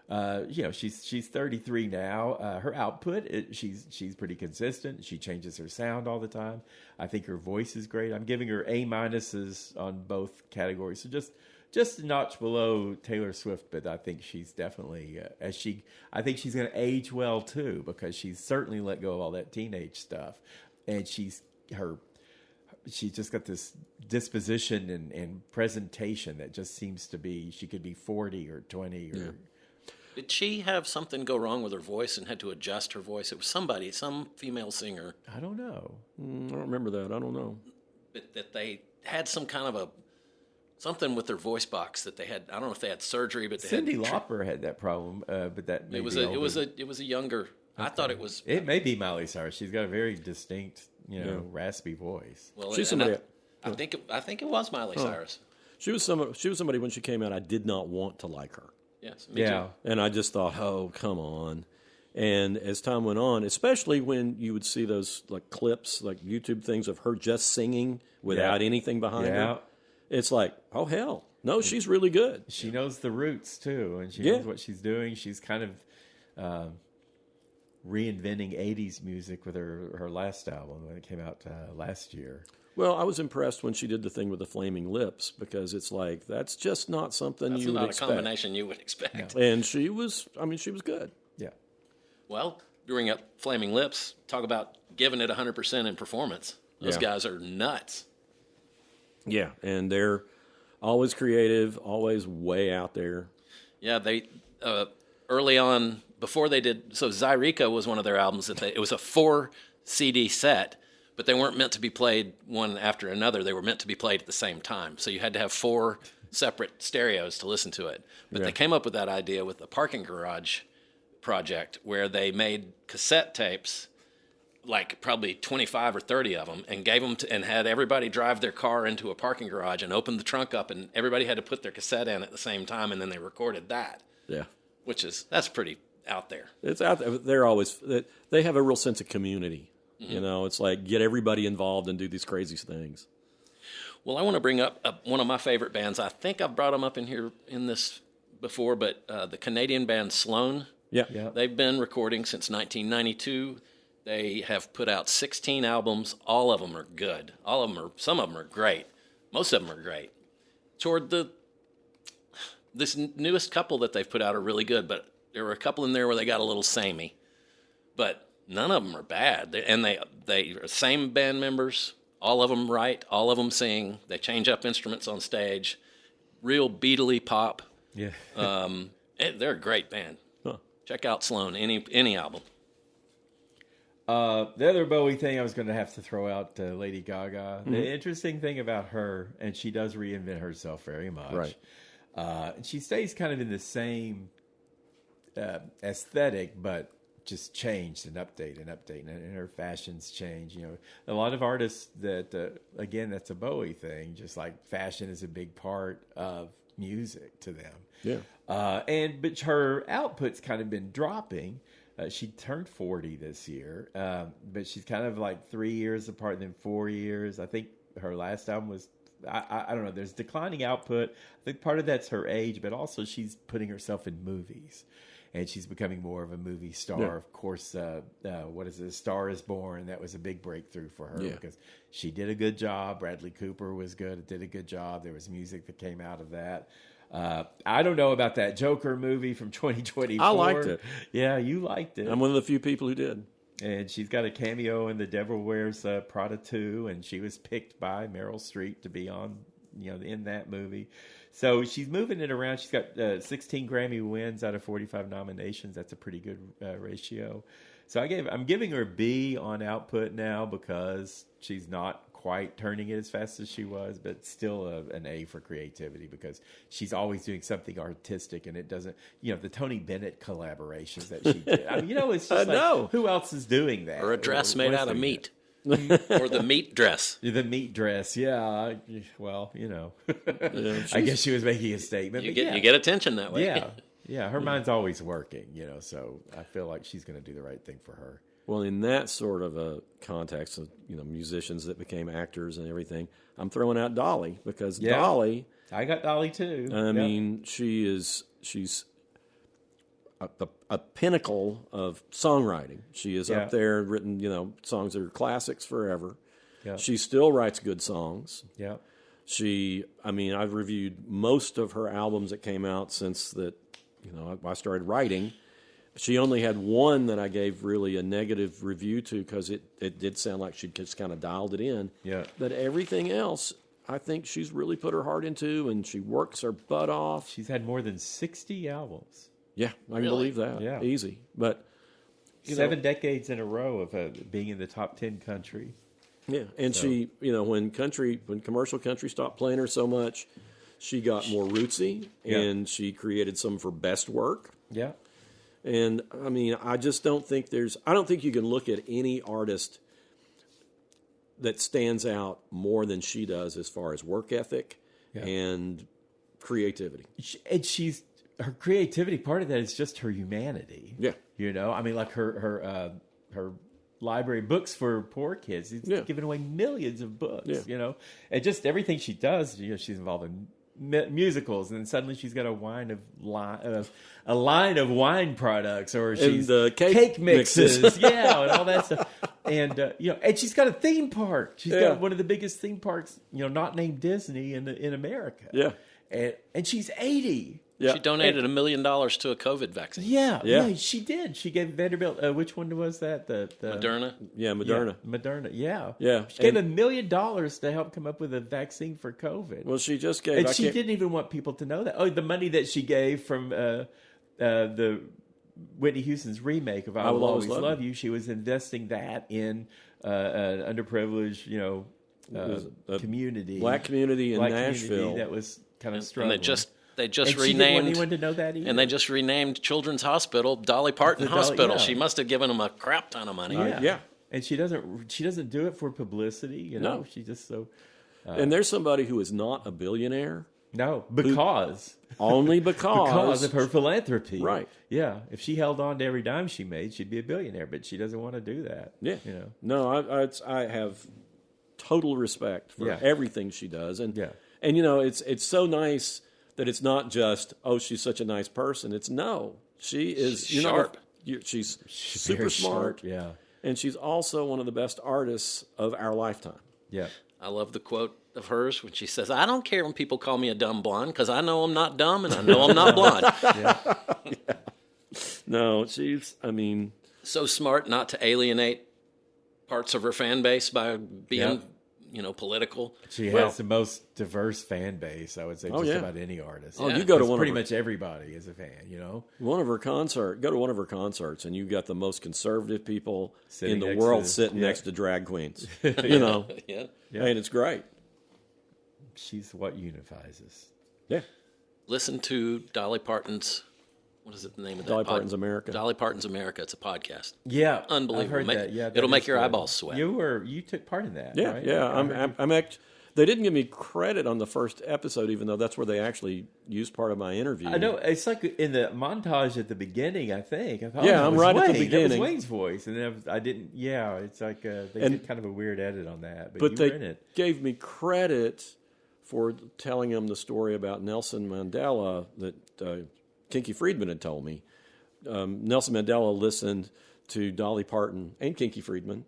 she's 33 now. Her output, she's pretty consistent. She changes her sound all the time. I think her voice is great. I'm giving her A minuses on both categories. So just a notch below Taylor Swift, but I think she's definitely I think she's going to age well too, because she's certainly let go of all that teenage stuff, and she's just got this disposition and presentation that just seems to be, she could be 40 or 20 or. Did she have something go wrong with her voice and had to adjust her voice? It was some female singer. I don't know. I don't remember that. I don't know. That they had some kind of something with their voice box that they had. I don't know if they had surgery, but they Cyndi Lauper had that problem. But that it was a younger. Okay. I thought it was. It may be Miley Cyrus. She's got a very distinct, raspy voice. Well, she's somebody. I think it was Miley Cyrus. She was somebody when she came out. I did not want to like her. Yes, me too. And I just thought, oh, come on. And as time went on, especially when you would see those like clips, like YouTube things of her just singing without anything behind her, it's like, oh, hell. No, she's really good. She knows the roots, too, and she knows what she's doing. She's kind of reinventing 80s music with her last album when it came out last year. Well, I was impressed when she did the thing with the flaming lips, because it's like, that's just not something you would expect. That's not a combination you would expect. No. And she was good. Yeah. Well, bring up flaming lips, talk about giving it 100% in performance. Those guys are nuts. Yeah, and they're always creative, always way out there. Yeah, they early on, before they did, so Zyrica was one of their albums that it was a 4 CD set, but they weren't meant to be played one after another. They were meant to be played at the same time. So you had to have 4 separate stereos to listen to it. But they came up with that idea with the parking garage project, where they made cassette tapes, like probably 25 or 30 of them, and gave them and had everybody drive their car into a parking garage and open the trunk up, and everybody had to put their cassette in at the same time, and then they recorded that. Yeah. That's pretty out there. It's out there. They have a real sense of community. Mm-hmm. It's like, get everybody involved and do these crazy things. Well, I want to bring up one of my favorite bands. I think I've brought them up in this before, but the Canadian band Sloan. Yeah. They've been recording since 1992. They have put out 16 albums. All of them are good. Some of them are great. Most of them are great. This newest couple that they've put out are really good, but there were a couple in there where they got a little samey. But none of them are bad. They are same band members. All of them write. All of them sing. They change up instruments on stage. Real beatly pop. Yeah. They're a great band. Huh. Check out Sloan. Any album. The other Bowie thing I was going to have to throw out, Lady Gaga. Mm-hmm. The interesting thing about her, and she does reinvent herself very much. Right. And she stays kind of in the same aesthetic, but just changed and updated, and her fashions change. A lot of artists that, again, that's a Bowie thing. Just like fashion is a big part of music to them. Yeah. But her output's kind of been dropping. She turned 40 this year, but she's kind of like 3 years apart, then 4 years. I think her last album was, I don't know, there's declining output. I think part of that's her age, but also she's putting herself in movies, and she's becoming more of a movie star. Yeah. Of course, what is it? A Star is Born. That was a big breakthrough for her because she did a good job. Bradley Cooper was good, did a good job. There was music that came out of that. I don't know about that Joker movie from 2024. I liked it. Yeah, you liked it. I'm one of the few people who did. And she's got a cameo in The Devil Wears Prada 2, and she was picked by Meryl Streep to be on, in that movie. So she's moving it around. She's got 16 Grammy wins out of 45 nominations. That's a pretty good ratio. So I'm giving her a B on output now because she's not quite turning it as fast as she was, but still an A for creativity because she's always doing something artistic, and it doesn't, the Tony Bennett collaborations that she did. It's just who else is doing that? Or a dress made out of meat. Or the meat dress. The meat dress, yeah. Well, I guess she was making a statement. You get attention that way. Yeah, her mind's always working, so I feel like she's going to do the right thing for her. Well, in that sort of a context of, musicians that became actors and everything, I'm throwing out Dolly because Dolly... I got Dolly too. I mean, she's a pinnacle of songwriting. She is up there, written, songs that are classics forever. Yeah. She still writes good songs. Yeah. I've reviewed most of her albums that came out since I started writing. She only had one that I gave really a negative review to because it did sound like she'd just kind of dialed it in. Yeah. But everything else, I think she's really put her heart into, and she works her butt off. She's had more than 60 albums. Yeah, I can believe that. Yeah. Easy. But 7 decades in a row of being in the top 10 country. Yeah, and she, when commercial country stopped playing her so much, she got more rootsy, and she created some of her best work. Yeah. And, I just don't think you can look at any artist that stands out more than she does as far as work ethic and creativity. And her creativity, part of that is just her humanity. Yeah. Like her library books for poor kids. She's giving away millions of books, and just everything she does, she's involved in musicals, and then suddenly she's got a line of wine products, or she's cake mixes, and all that stuff. And and she's got a theme park. She's got one of the biggest theme parks, not named Disney in America. Yeah, and she's 80. Yeah. She donated $1 million to a COVID vaccine. Yeah, she did. She gave Vanderbilt. Which one was that? The Moderna. Yeah, Moderna. Moderna. Yeah. She gave $1 million to help come up with a vaccine for COVID. Well, she just gave. And she didn't even want people to know that. Oh, the money that she gave from the Whitney Houston's remake of "I Will Always Love You," she was investing that in an underprivileged, community, black community in Nashville community that was kind of struggling. They just and renamed. She didn't want anyone to know that either. And they just renamed Children's Hospital Dolly Parton Hospital. She must have given them a crap ton of money. Yeah. And she doesn't do it for publicity. No, she just so. And there's somebody who is not a billionaire. No, only because of her philanthropy. Right. Yeah. If she held on to every dime she made, she'd be a billionaire. But she doesn't want to do that. Yeah. No, I have total respect for everything she does, and it's so nice that it's not just, she's such a nice person. It's she is sharp. She's super smart. Yeah. And she's also one of the best artists of our lifetime. Yeah. I love the quote of hers when she says, "I don't care when people call me a dumb blonde because I know I'm not dumb and I know I'm not blonde." Yeah. No, she's, so smart not to alienate parts of her fan base by being political. She has the most diverse fan base, I would say, about any artist. You go to pretty much everybody is a fan, go to one of her concerts, and you've got the most conservative people in the world sitting next to drag queens. And it's great. She's what unifies us. Yeah. Listen to Dolly Parton's. What is it, the name of that? Dolly Parton's America. Dolly Parton's America. It's a podcast. Yeah, unbelievable. I've heard that. Yeah, it'll make your eyeballs sweat. You took part in that. Yeah, right? yeah. I'm actually. They didn't give me credit on the first episode, even though that's where they actually used part of my interview. I know it's like in the montage at the beginning. I think. I thought, I'm right at the beginning. That was Wayne's voice, and then I didn't. Yeah, it's like they did kind of a weird edit on that. But you they were in it. Gave me credit for telling them the story about Nelson Mandela that Kinky Friedman had told me. Nelson Mandela listened to Dolly Parton and Kinky Friedman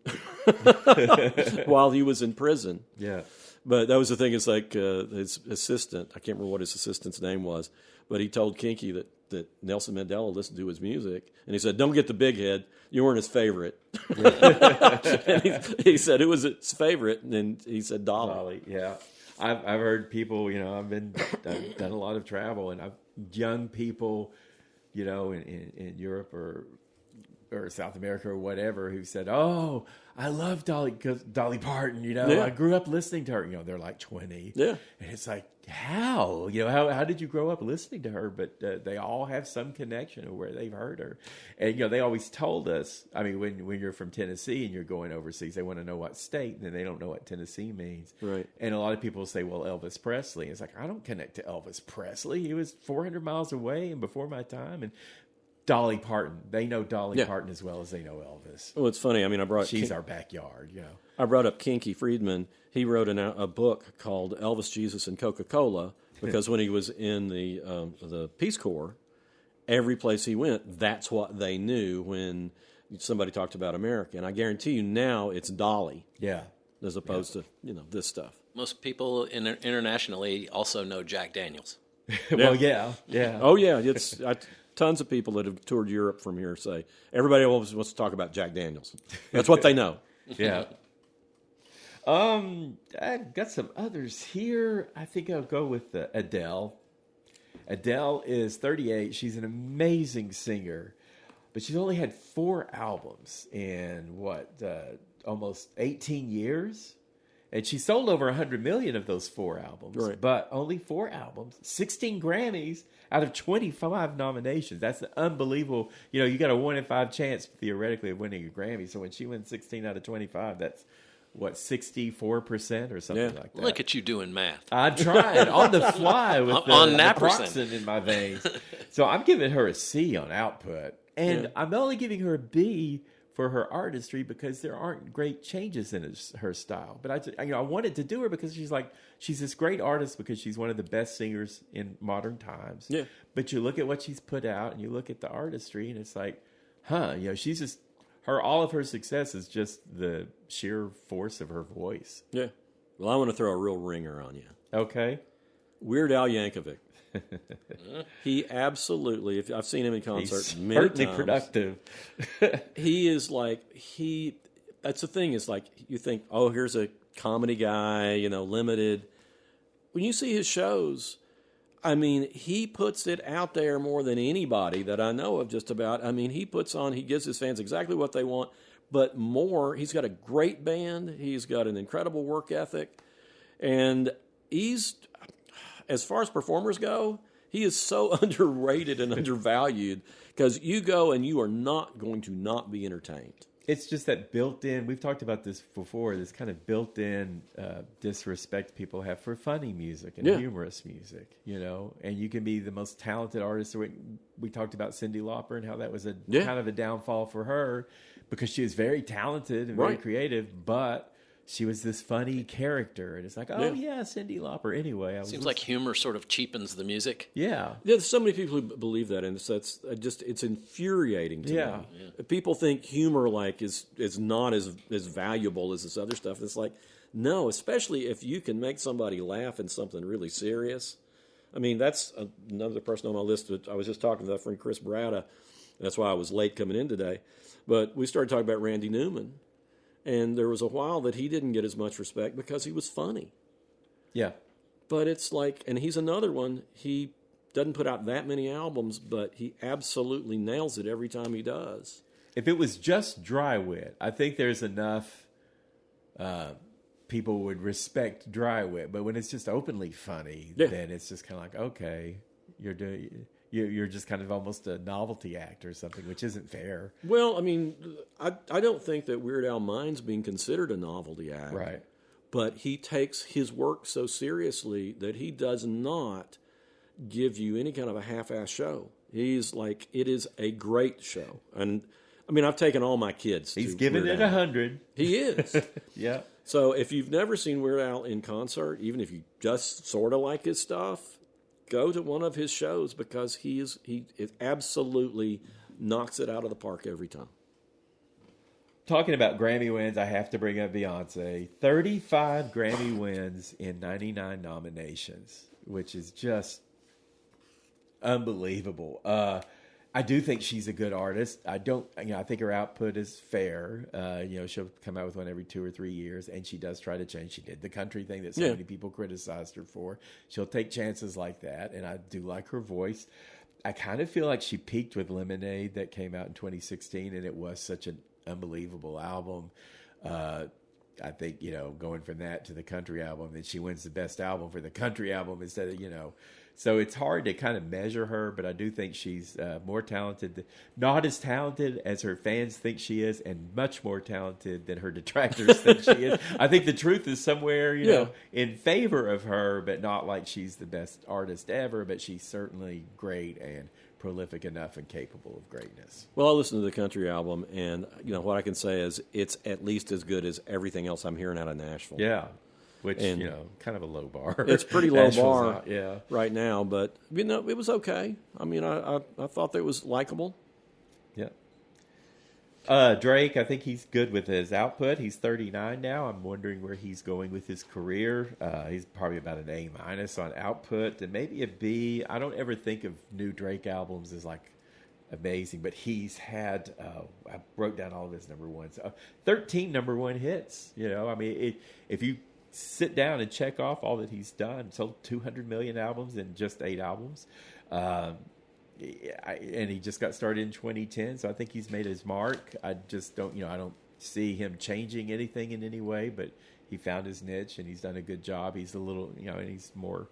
while he was in prison. Yeah. But that was the thing. It's like his assistant, I can't remember what his assistant's name was, but he told Kinky that Nelson Mandela listened to his music. And he said, "Don't get the big head. You weren't his favorite." And he said, "Who was his favorite?" And then he said, Dolly. Yeah. I've heard people, I've done a lot of travel, and young people, in Europe or South America or whatever, who said, "Oh, I love Dolly Parton. I grew up listening to her." They're like 20. Yeah, and it's like, how? How did you grow up listening to her? But they all have some connection to where they've heard her, and they always told us. I mean, when you're from Tennessee and you're going overseas, they want to know what state, and then they don't know what Tennessee means. Right. And a lot of people say, "Well, Elvis Presley." It's like, I don't connect to Elvis Presley. He was 400 miles away and before my time, and Dolly Parton. They know Dolly Parton as well as they know Elvis. Well, it's funny. I mean, she's our backyard. I brought up Kinky Friedman. He wrote a book called Elvis, Jesus, and Coca-Cola because when he was in the Peace Corps, every place he went, that's what they knew when somebody talked about America. And I guarantee you now it's Dolly. Yeah. As opposed to, this stuff. Most people internationally also know Jack Daniels. Well, yeah. Oh, yeah. It's tons of people that have toured Europe from here say, everybody always wants to talk about Jack Daniels. That's what they know. Yeah. I've got some others here. I think I'll go with Adele. Adele is 38. She's an amazing singer, but she's only had 4 albums in almost 18 years. And she sold over 100 million of those 4 albums, right. But only 4 albums, 16 Grammys out of 25 nominations. That's unbelievable. You got a 1 in 5 chance theoretically of winning a Grammy. So when she wins 16 out of 25, that's 64% or something like that. Look at you doing math. I'm trying on the fly with the Naprosyn naproxen in my veins. So I'm giving her a C on output, and I'm only giving her a B for her artistry because there aren't great changes in her style. But I wanted to do her because she's this great artist because she's one of the best singers in modern times. Yeah. But you look at what she's put out and you look at the artistry, and it's like, she's just all of her success is just the sheer force of her voice. Yeah. Well, I want to throw a real ringer on you. Okay. Weird Al Yankovic. He absolutely, if I've seen him in concert He's many certainly times. productive. He is that's the thing is like, you think, oh, here's a comedy guy, limited. When you see his shows, I mean, he puts it out there more than anybody that I know of just about. I mean, he gives his fans exactly what they want, but more. He's got a great band. He's got an incredible work ethic. And as far as performers go, he is so underrated and undervalued because you go and you are not going to not be entertained. It's just that built-in, we've talked about this before, this kind of built-in disrespect people have for funny music and humorous music, and you can be the most talented artist. We talked about Cyndi Lauper and how that was kind of a downfall for her because she was very talented and very creative, but she was this funny character, and it's like, Cyndi Lauper. Anyway, Seems like humor sort of cheapens the music. Yeah, there's so many people who believe that, and it's infuriating to me. Yeah. People think humor is not as valuable as this other stuff. It's like, no, especially if you can make somebody laugh in something really serious. I mean, that's another person on my list. I was just talking to that friend Chris Bratta. That's why I was late coming in today. But we started talking about Randy Newman. And there was a while that he didn't get as much respect because he was funny. Yeah. But it's like, and he's another one, he doesn't put out that many albums, but he absolutely nails it every time he does. If it was just dry wit, I think there's enough people would respect dry wit. But when it's just openly funny, then it's just kind of like, okay, you're just kind of almost a novelty act or something, which isn't fair. Well, I mean, I don't think that Weird Al minds being considered a novelty act. Right. But he takes his work so seriously that he does not give you any kind of a half-ass show. He's like, it is a great show. And, I mean, I've taken all my kids He's giving it 100. He is. Yeah. So if you've never seen Weird Al in concert, even if you just sort of like his stuff, go to one of his shows because he absolutely knocks it out of the park every time. Talking about Grammy wins, I have to bring up Beyonce. 35 Grammy wins in 99 nominations, which is just unbelievable. I do think she's a good artist. I think her output is fair. She'll come out with one every 2 or 3 years, and she does try to change. She did the country thing that so many people criticized her for. She'll take chances like that, and I do like her voice. I kind of feel like she peaked with Lemonade that came out in 2016, and it was such an unbelievable album. I think, going from that to the country album, that she wins the best album for the country album instead of, So it's hard to kind of measure her, but I do think she's more talented. Not as talented as her fans think she is, and much more talented than her detractors think she is. I think the truth is somewhere, in favor of her, but not like she's the best artist ever, but she's certainly great and prolific enough and capable of greatness. Well, I listened to the country album, and what I can say is it's at least as good as everything else I'm hearing out of Nashville. Yeah. Which, kind of a low bar. It's pretty low bar not, right now, but, it was okay. I mean, I thought that it was likable. Yeah. Drake, I think he's good with his output. He's 39 now. I'm wondering where he's going with his career. He's probably about an A- on output and maybe a B. I don't ever think of new Drake albums as like amazing, but he's had, I wrote down all of his number ones, 13 number one hits. If you sit down and check off all that he's done, sold 200 million albums in just 8 albums. And he just got started in 2010, so I think he's made his mark. I just don't, I don't see him changing anything in any way, but he found his niche and he's done a good job. He's a little, and he's more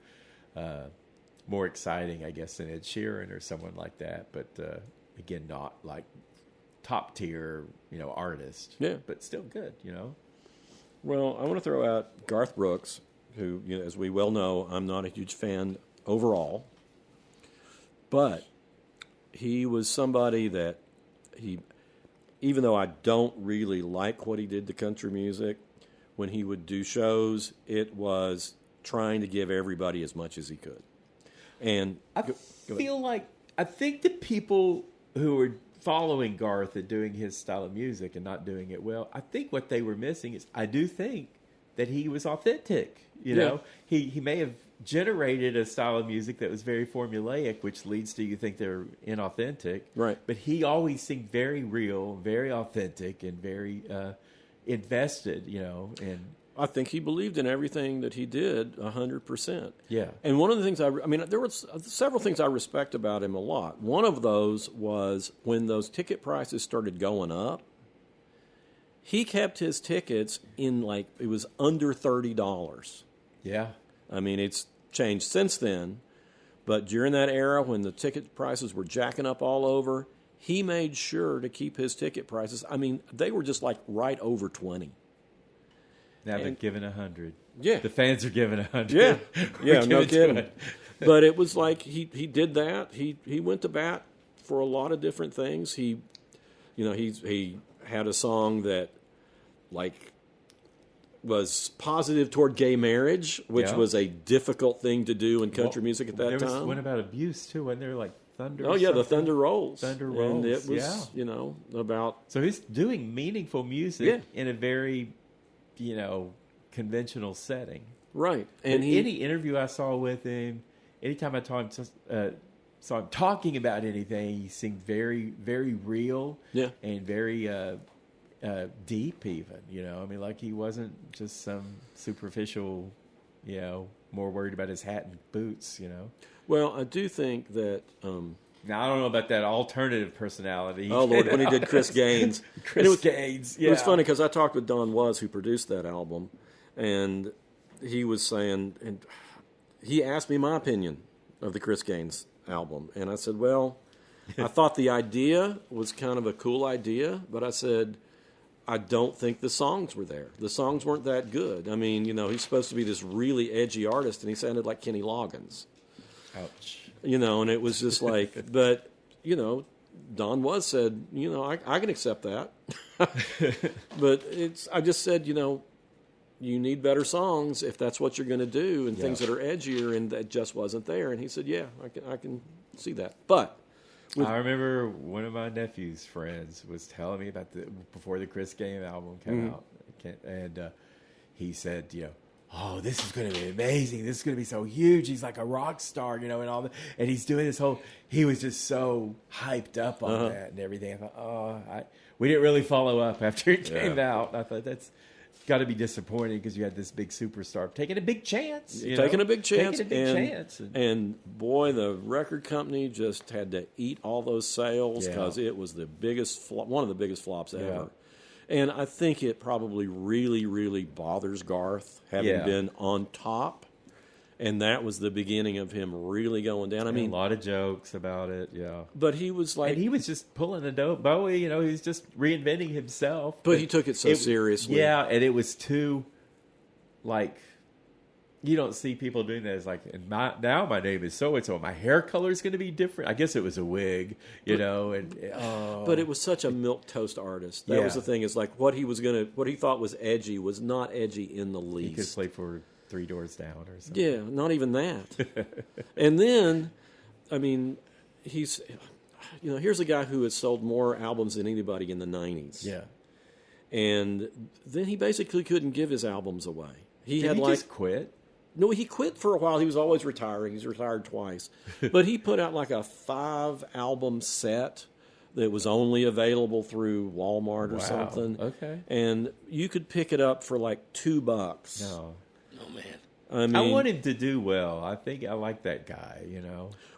exciting, I guess, than Ed Sheeran or someone like that. But again, not like top tier, artist. Yeah, but still good, Well, I want to throw out Garth Brooks, who, as we well know, I'm not a huge fan overall, but he was somebody that even though I don't really like what he did to country music, when he would do shows, it was trying to give everybody as much as he could. And I think the people who were following Garth and doing his style of music and not doing it well, I think what they were missing is I do think that he was authentic. He may have generated a style of music that was very formulaic, which leads to you think they're inauthentic. Right. But he always seemed very real, very authentic, and very invested. And I think he believed in everything that he did 100%. Yeah. And one of the things there were several things I respect about him a lot. One of those was when those ticket prices started going up, he kept his tickets in it was under $30. Yeah. I mean, it's changed since then, but during that era when the ticket prices were jacking up all over, he made sure to keep his ticket prices. I mean, they were just right over 20. Now they're giving 100. Yeah. The fans are giving 100. Yeah. Yeah, no kidding. But it was like he did that. He went to bat for a lot of different things. He had a song that was positive toward gay marriage, which was a difficult thing to do in country music at that time. There was one about abuse too, wasn't there? Like Thunder. Oh yeah, the Thunder Rolls. Thunder Rolls. And it was about. So he's doing meaningful music in a very conventional setting. Right. And any interview I saw with him, anytime I saw him talking about anything, he seemed very, very real. Yeah. And very deep even. Like he wasn't just some superficial, more worried about his hat and boots, Well, I do think that... Now, I don't know about that alternative personality. Oh, Lord, when he did Chris Gaines. Gaines, yeah. It was funny because I talked with Don Was, who produced that album, and he was saying, and he asked me my opinion of the Chris Gaines album. And I said, well, I thought the idea was kind of a cool idea, but I said, I don't think the songs were there. The songs weren't that good. I mean, he's supposed to be this really edgy artist, and he sounded like Kenny Loggins. Ouch. And it was just like, but, Don Was said, I can accept that. But I just said, you need better songs if that's what you're going to do and things that are edgier, and that just wasn't there. And he said, yeah, I can see that. But I remember one of my nephew's friends was telling me about before the Chris Gaines album came out, and he said, oh, this is going to be amazing. This is going to be so huge. He's like a rock star, and all that. And he's doing this he was just so hyped up on that and everything. I thought, we didn't really follow up after it came out. I thought that's got to be disappointing because you had this big superstar taking a big chance. Taking a big chance. And boy, the record company just had to eat all those sales because it was one of the biggest flops ever. Yeah. And I think it probably really, really bothers Garth having been on top. And that was the beginning of him really going down. I mean, a lot of jokes about it, yeah. But he was like... And he was just pulling a dope Bowie, he was just reinventing himself. But he took it so seriously. Yeah, and it was too, you don't see people doing that. It's like, and now my name is so and so. My hair color is going to be different. I guess it was a wig, But it was such a milquetoast artist. That was the thing. Is like what he thought was edgy was not edgy in the least. He could play for Three Doors Down or something. Yeah, not even that. And then, I mean, here's a guy who has sold more albums than anybody in the 90s. Yeah. And then he basically couldn't give his albums away. Did he just quit? No, he quit for a while. He was always retiring. He's retired twice. But he put out like a 5-album set that was only available through Walmart or something. Okay. And you could pick it up for like $2. No. Oh, man. I mean, I want him to do well. I think I like that guy,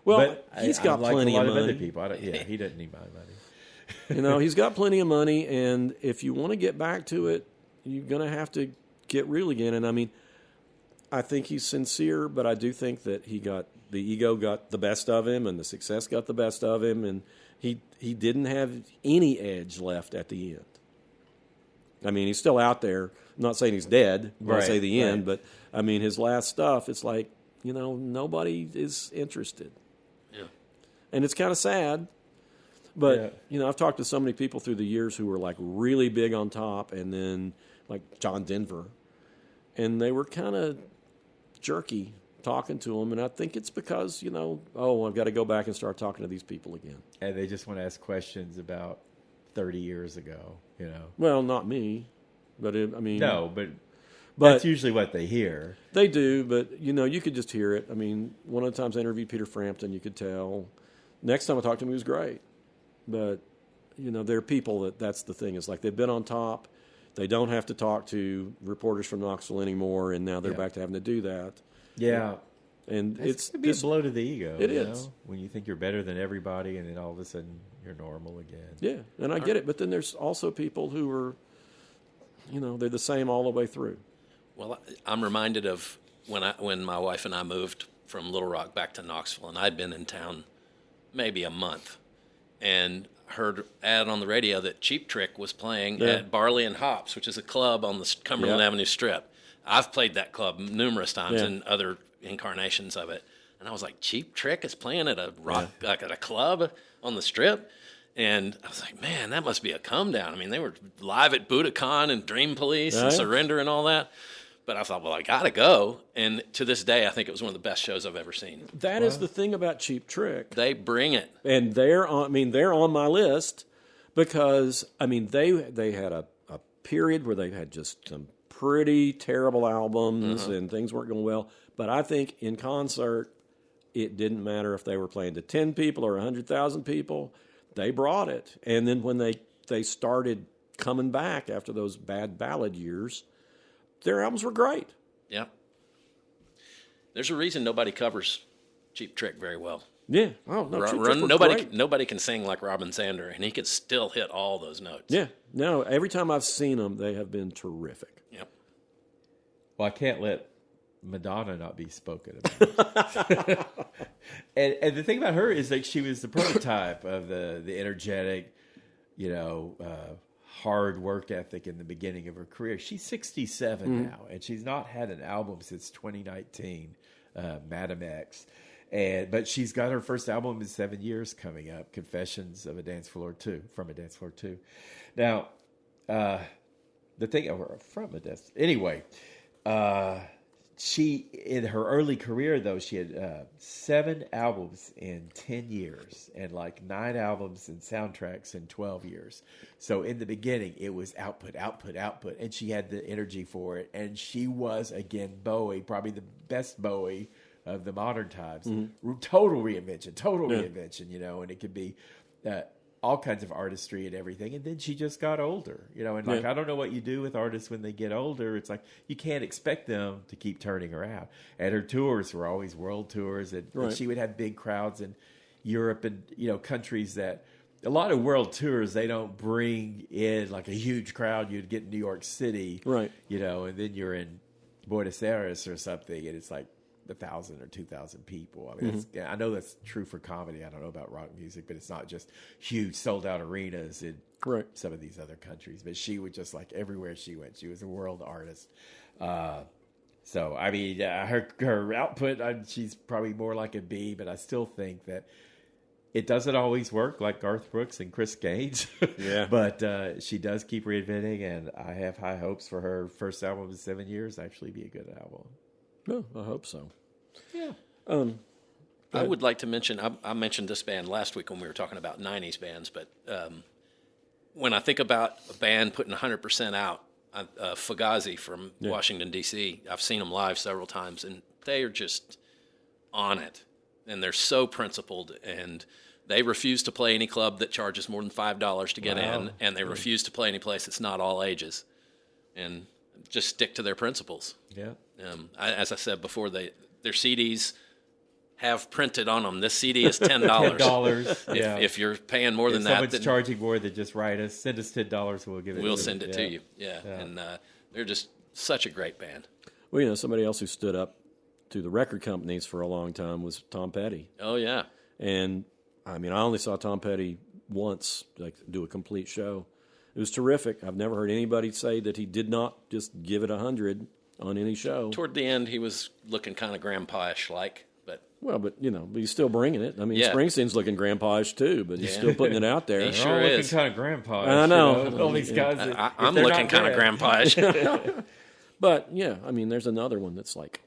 Well, but he's got plenty of of money. other people. He doesn't need my money. He's got plenty of money, and if you want to get back to it, you're going to have to get real again. And I mean, I think he's sincere, but I do think that the ego got the best of him, and the success got the best of him, and he didn't have any edge left at the end. I mean, he's still out there. I'm not saying he's dead when I say the end, but I mean, his last stuff, it's like, nobody is interested. Yeah. And it's kind of sad. But, I've talked to so many people through the years who were like really big on top, and then like John Denver, and they were kind of jerky talking to him. And I think it's because, I've got to go back and start talking to these people again. And they just want to ask questions about 30 years ago, Well, not me, but No, but that's usually what they hear. They do, but, you could just hear it. I mean, one of the times I interviewed Peter Frampton, you could tell. Next time I talked to him, he was great. But, there are people that's the thing. It's like they've been on top. They don't have to talk to reporters from Knoxville anymore, and now they're back to having to do that. Yeah. And it's a blow to the ego. It is. When you think you're better than everybody, and then all of a sudden you're normal again. Yeah, and I get it. But then there's also people who are, they're the same all the way through. Well, I'm reminded of when my wife and I moved from Little Rock back to Knoxville, and I'd been in town maybe a month, and heard ad on the radio that Cheap Trick was playing at Barley and Hops, which is a club on the Cumberland Avenue Strip. I've played that club numerous times in other incarnations of it, and I was like, Cheap Trick is playing at a like at a club on the Strip, and I was like, man, that must be a come down. I mean, they were live at Budokan and Dream Police and Surrender and all that. But I thought, well, I got to go. And to this day, I think it was one of the best shows I've ever seen. That is the thing about Cheap Trick. They bring it. And they're on my list because, they had a period where they had just some pretty terrible albums and things weren't going well. But I think in concert, it didn't matter if they were playing to 10 people or 100,000 people. They brought it. And then when they started coming back after those bad ballad years, their albums were great. Yeah. There's a reason nobody covers Cheap Trick very well. Yeah. Oh, no, Cheap Trick were great. Nobody can sing like Robin Zander, and he could still hit all those notes. Yeah. No, every time I've seen them, they have been terrific. Yep. Well, I can't let Madonna not be spoken about. and the thing about her is that she was the prototype of the energetic, hard work ethic in the beginning of her career. She's 67 now, and she's not had an album since 2019, Madam X. But she's got her first album in 7 years coming up, Confessions of a Dance Floor 2, from a Dance Floor 2. Now, the thing, from a dance, anyway, she, in her early career, though, she had 7 albums in 10 years and like 9 albums and soundtracks in 12 years. So in the beginning, it was output, and she had the energy for it. And she was, again, Bowie, probably the best Bowie of the modern times. Total reinvention, and it could be all kinds of artistry and everything. And then she just got older, and I don't know what you do with artists when they get older. It's like you can't expect them to keep turning around. And her tours were always world tours, and she would have big crowds in Europe and, countries that a lot of world tours, they don't bring in like a huge crowd you'd get in New York City, right? And then you're in Buenos Aires or something, and it's like 1,000 or 2,000 people. I mean, I know that's true for comedy. I don't know about rock music, but it's not just huge sold out arenas in some of these other countries. But she would just, like, everywhere she went, she was a world artist. So, I mean, her output, she's probably more like a B, but I still think that it doesn't always work like Garth Brooks and Chris Gaines. Yeah. But she does keep reinventing, and I have high hopes for her first album in 7 years to actually be a good album. No, I hope so. Yeah. I would like to mention, I mentioned this band last week when we were talking about 90s bands, but when I think about a band putting 100% out, Fugazi from Washington, D.C., I've seen them live several times, and they are just on it. And they're so principled, and they refuse to play any club that charges more than $5 to get in, and they refuse to play any place that's not all ages, and just stick to their principles. Yeah. As I said before, their CDs have printed on them, this CD is $10. $10, if you're paying more than if that, someone's charging more, then just write us, send us $10, we'll send it to you. Yeah. And they're just such a great band. Well, somebody else who stood up to the record companies for a long time was Tom Petty. Oh, yeah. And, I mean, I only saw Tom Petty once, like, do a complete show. It was terrific. I've never heard anybody say that he did not just give it 100 on any show. Toward the end, he was looking kind of grandpa-ish like. But he's still bringing it. I mean, Springsteen's looking grandpa-ish too, but he's still putting it out there. He sure is. Looking kind of grandpa-ish. I know. All these guys. I'm looking kind of grandpa-ish. But, I mean, there's another one that's like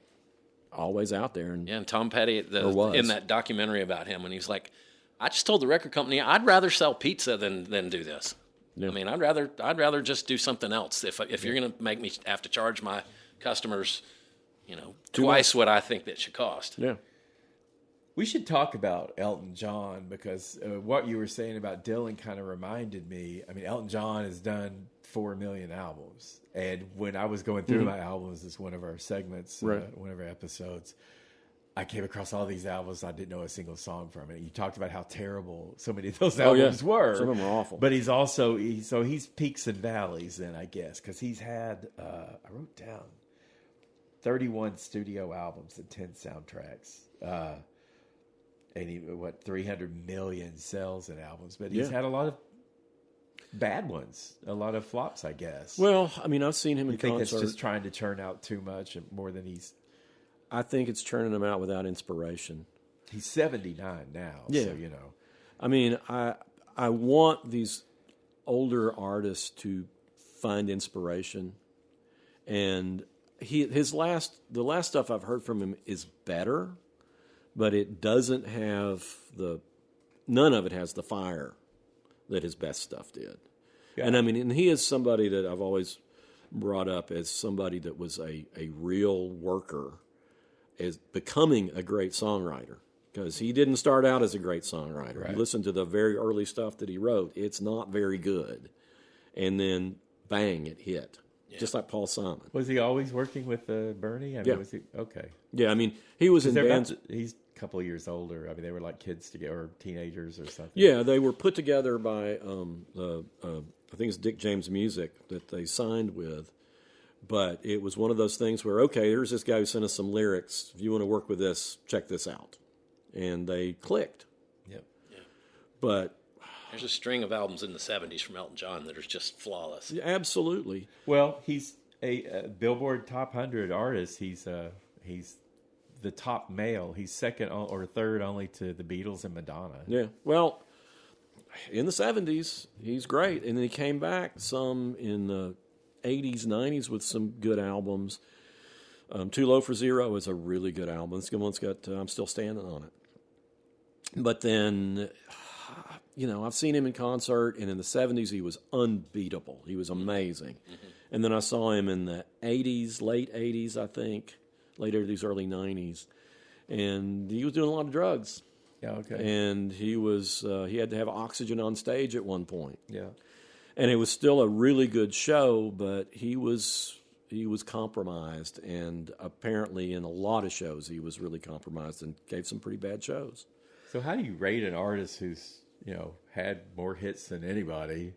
always out there. And Tom Petty, in that documentary about him, when he was like, I just told the record company I'd rather sell pizza than do this. Yeah. I mean, I'd rather just do something else. If you're going to make me have to charge my customers, twice what I think that should cost. Yeah. We should talk about Elton John because what you were saying about Dylan kind of reminded me. I mean, Elton John has done 4 million albums. And when I was going through my albums as one of our segments, one of our episodes, I came across all these albums. I didn't know a single song from it. You talked about how terrible so many of those albums were. Some of them were awful. But he's also, he's peaks and valleys then, I guess, because he's had, I wrote down, 31 studio albums and 10 soundtracks. And 300 million sales in albums. But he's had a lot of bad ones, a lot of flops, I guess. Well, I mean, I've seen him in concert. You think concert. it's just trying to churn out too much and more than he's... I think it's churning him out without inspiration. He's 79 now, so I mean, I want these older artists to find inspiration. And the last stuff I've heard from him is better, but it doesn't have none of it has the fire that his best stuff did. Yeah. And I mean, and he is somebody that I've always brought up as somebody that was a real worker, as becoming a great songwriter. Because he didn't start out as a great songwriter. Right. You listen to the very early stuff that he wrote, it's not very good. And then, bang, it hit. Yeah. Just like Paul Simon. Was he always working with Bernie? I mean, was he? Okay. Yeah, I mean, he was in bands. He's a couple of years older. I mean, they were like kids together, or teenagers or something. Yeah, they were put together by, I think it's Dick James Music that they signed with. But it was one of those things where, okay, here's this guy who sent us some lyrics. If you want to work with this, check this out. And they clicked. Yep. Yeah. But there's a string of albums in the 70s from Elton John that are just flawless. Absolutely. Well, he's a Billboard Top 100 artist. He's the top male. He's second or third only to the Beatles and Madonna. Yeah. Well, in the 70s, he's great. And then he came back some in the 80s, 90s with some good albums. Too Low for Zero is a really good album. This one's got I'm Still Standing on it. But then, I've seen him in concert, and in the 70s, he was unbeatable. He was amazing. Mm-hmm. And then I saw him in the 80s, late 80s, I think, late 80s, early 90s. And he was doing a lot of drugs. Yeah, okay. And he had to have oxygen on stage at one point. Yeah. And it was still a really good show, but he was compromised. And apparently in a lot of shows, he was really compromised and gave some pretty bad shows. So how do you rate an artist who's, had more hits than anybody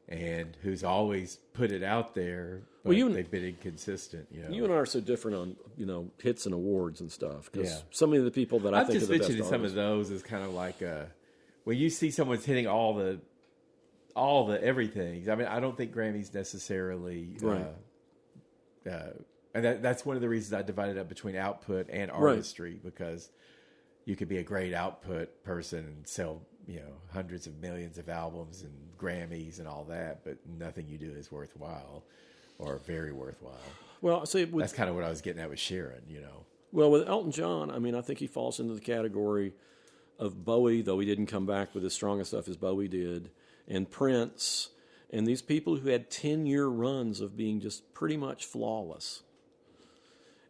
and who's always put it out there, but they've been inconsistent? You and I are so different on, hits and awards and stuff. Because some of the people that I think are the best artists. I'm just mentioning some of those as kind of like when you see someone's hitting all the everything. I mean, I don't think Grammys necessarily And that's one of the reasons I divided up between output and artistry, because you could be a great output person and sell, hundreds of millions of albums and Grammys and all that, but nothing you do is worthwhile or very worthwhile. Well, see, that's kind of what I was getting at with Sharon, Well, with Elton John, I think he falls into the category of Bowie, though he didn't come back with as strong a stuff as Bowie did, and Prince, and these people who had 10-year runs of being just pretty much flawless.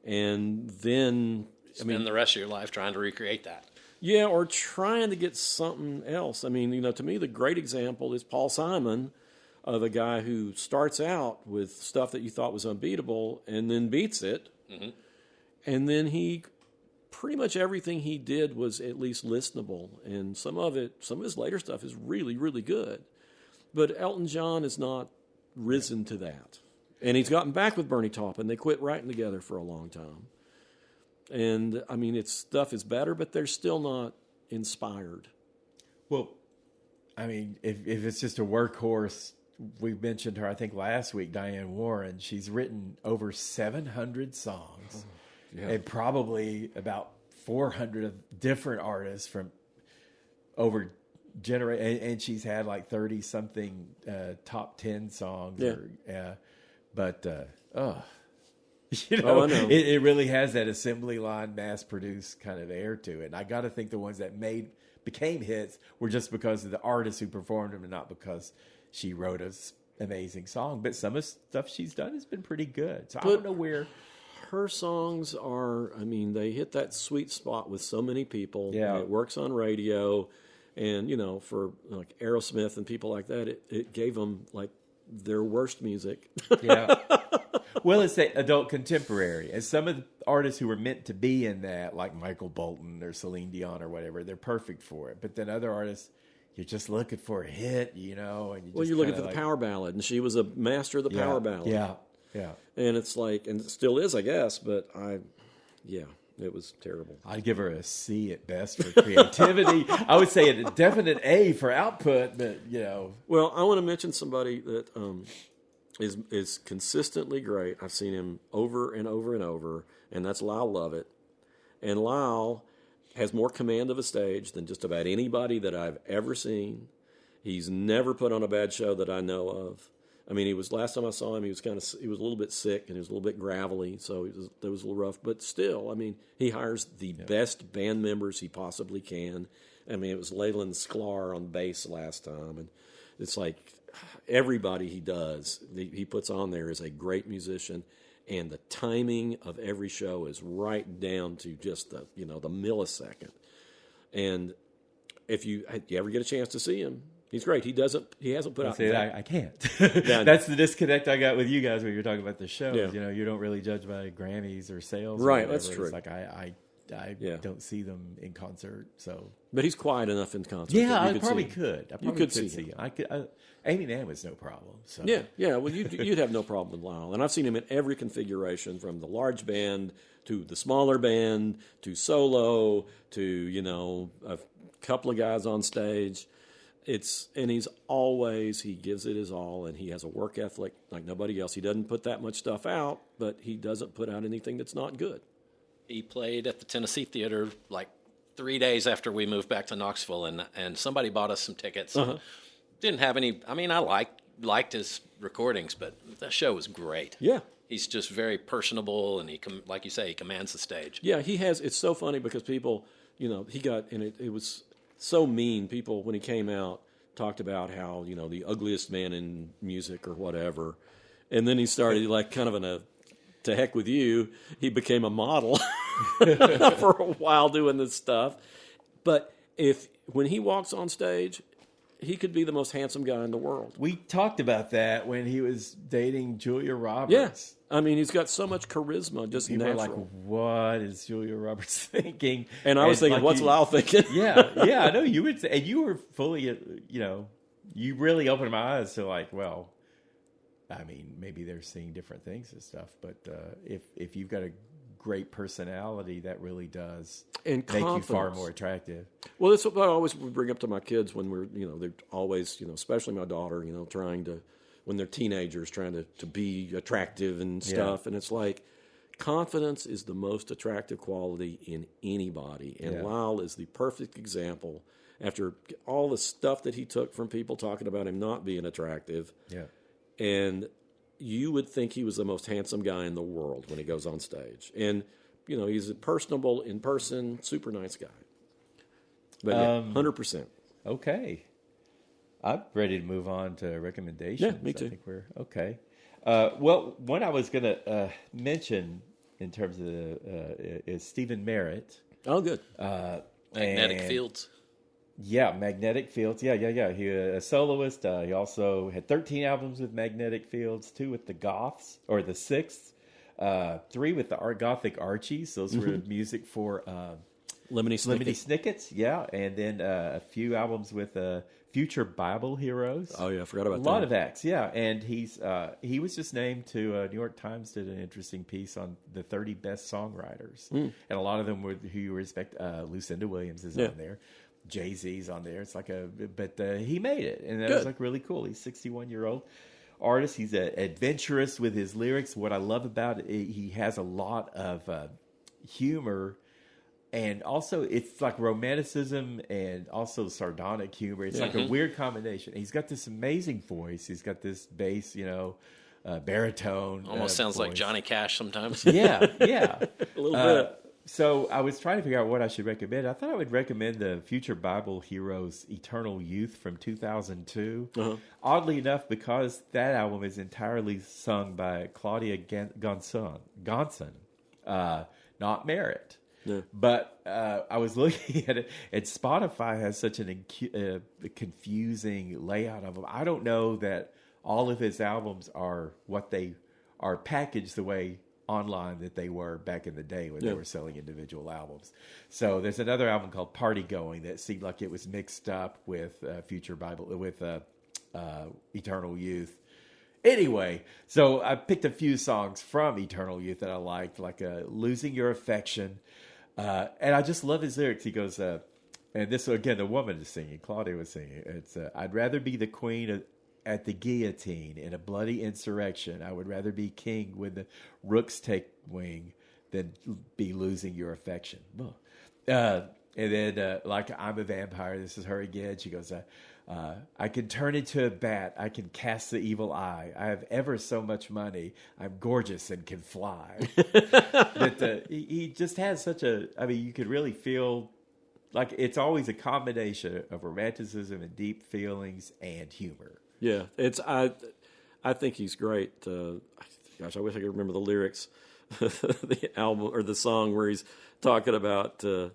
And then spend the rest of your life trying to recreate that. Yeah, or trying to get something else. To me, the great example is Paul Simon, of a guy who starts out with stuff that you thought was unbeatable and then beats it. Mm-hmm. And then pretty much everything he did was at least listenable. And some of his later stuff is really, really good. But Elton John has not risen to that. And he's gotten back with Bernie Taupin. They quit writing together for a long time. And, its stuff is better, but they're still not inspired. Well, if it's just a workhorse, we mentioned her, I think, last week, Diane Warren. She's written over 700 songs and probably about 400 of different artists from over and she's had like 30-something top 10 songs. Yeah. I know. It really has that assembly line, mass-produced kind of air to it. And I got to think the ones that became hits were just because of the artists who performed them and not because she wrote an amazing song. But some of the stuff she's done has been pretty good. So I don't know where... Her songs are, they hit that sweet spot with so many people. Yeah. It works on radio. And, for like Aerosmith and people like that, it gave them like their worst music. Yeah. Well, it's that adult contemporary. And some of the artists who were meant to be in that, like Michael Bolton or Celine Dion or whatever, they're perfect for it. But then other artists, you're just looking for a hit, and you're looking for the power ballad, and she was a master of the power ballad. Yeah, yeah. And it's like, and it still is, I guess, but it was terrible. I'd give her a C at best for creativity. I would say a definite A for output, but, Well, I want to mention somebody that is consistently great. I've seen him over and over and over, and that's Lyle Lovett. And Lyle has more command of a stage than just about anybody that I've ever seen. He's never put on a bad show that I know of. Last time I saw him, he was a little bit sick and he was a little bit gravelly, so it was a little rough. But still, he hires the best band members he possibly can. It was Leyland Sklar on bass last time, and it's like everybody he puts on there is a great musician, and the timing of every show is right down to just the millisecond. And if you ever get a chance to see him, he's great. He hasn't put out. I can't. That's the disconnect I got with you guys when you're talking about the shows. Yeah. You don't really judge by Grammys or sales. Right, or that's true. It's like I don't see them in concert. So, but he's quiet enough in concert. Yeah, I probably could. I probably could see him. I could. Amy Mann was no problem. So. Yeah. Well, you'd have no problem with Lyle, and I've seen him in every configuration, from the large band to the smaller band to solo to a couple of guys on stage. He gives it his all, and he has a work ethic like nobody else. He doesn't put that much stuff out, but he doesn't put out anything that's not good. He played at the Tennessee Theater like 3 days after we moved back to Knoxville, and somebody bought us some tickets. Uh-huh. Didn't have any. I liked his recordings, but that show was great. Yeah. He's just very personable, and like you say, he commands the stage. Yeah, he has. It's so funny because people, he got, and it was so mean. People, when he came out, talked about how, the ugliest man in music or whatever. And then he started like kind of to heck with you, he became a model for a while doing this stuff. But when he walks on stage, he could be the most handsome guy in the world. We talked about that when he was dating Julia Roberts. Yeah. He's got so much charisma, just people natural. Were like, what is Julia Roberts thinking? And I was thinking, what's Lyle thinking? Yeah, I know you would say, and you were fully, you really opened my eyes to like, well, maybe they're seeing different things and stuff, but if you've got a great personality, that really does and make you far more attractive. Well, that's what I always bring up to my kids when we're, they're always, especially my daughter, trying to, when they're teenagers, trying to be attractive and stuff. Yeah. And it's like, confidence is the most attractive quality in anybody. And Lyle is the perfect example. After all the stuff that he took from people talking about him not being attractive, and you would think he was the most handsome guy in the world when he goes on stage. And, he's personable in person, super nice guy. But 100%. Okay. I'm ready to move on to recommendations. Yeah, me too. I think we're okay. Well, one I was going to mention in terms of is Stephen Merritt. Oh, good. Magnetic Fields. Yeah, Magnetic Fields. Yeah. He a soloist. He also had 13 albums with Magnetic Fields, 2 with the Goths, or the Sixths, 3 with the Gothic Archies. Those were music for Lemony Snicket's. Yeah, and then a few albums with Future Bible Heroes. Oh, yeah, I forgot about that. A lot of acts, yeah. And he was just named to New York Times did an interesting piece on the 30 best songwriters. And a lot of them were who you respect. Lucinda Williams is on there. Jay-Z's on there. It's like but he made it, and that was like really cool. He's 61-year-old artist. He's adventurous with his lyrics. What I love about it, he has a lot of humor, and also it's like romanticism and also sardonic humor. It's like a weird combination. He's got this amazing voice. He's got this bass, baritone. Almost sounds voice. like Johnny Cash sometimes. Yeah. A little bit. So I was trying to figure out what I should recommend. I thought I would recommend the Future Bible Heroes Eternal Youth from 2002. Oddly enough, because that album is entirely sung by Claudia Gonson, not Merritt. Yeah. But I was looking at it, and Spotify has such an confusing layout of them. I don't know that all of his albums are what they are packaged the way online that they were back in the day when they were selling individual albums. So there's another album called Party Going that seemed like it was mixed up with Future Bible, with Eternal Youth. Anyway, so I picked a few songs from Eternal Youth that I liked, like Losing Your Affection. And I just love his lyrics. He goes, and this, again, the woman is singing, Claudia was singing. It's, I'd rather be the queen at the guillotine in a bloody insurrection. I would rather be king when the rooks take wing than be losing your affection. And then, like, I'm a vampire. This is her again. She goes, I can turn into a bat. I can cast the evil eye. I have ever so much money. I'm gorgeous and can fly. But he just has such you could really feel like it's always a combination of romanticism and deep feelings and humor. Yeah, I think he's great. Gosh, I wish I could remember the lyrics, the album or the song where he's talking about, you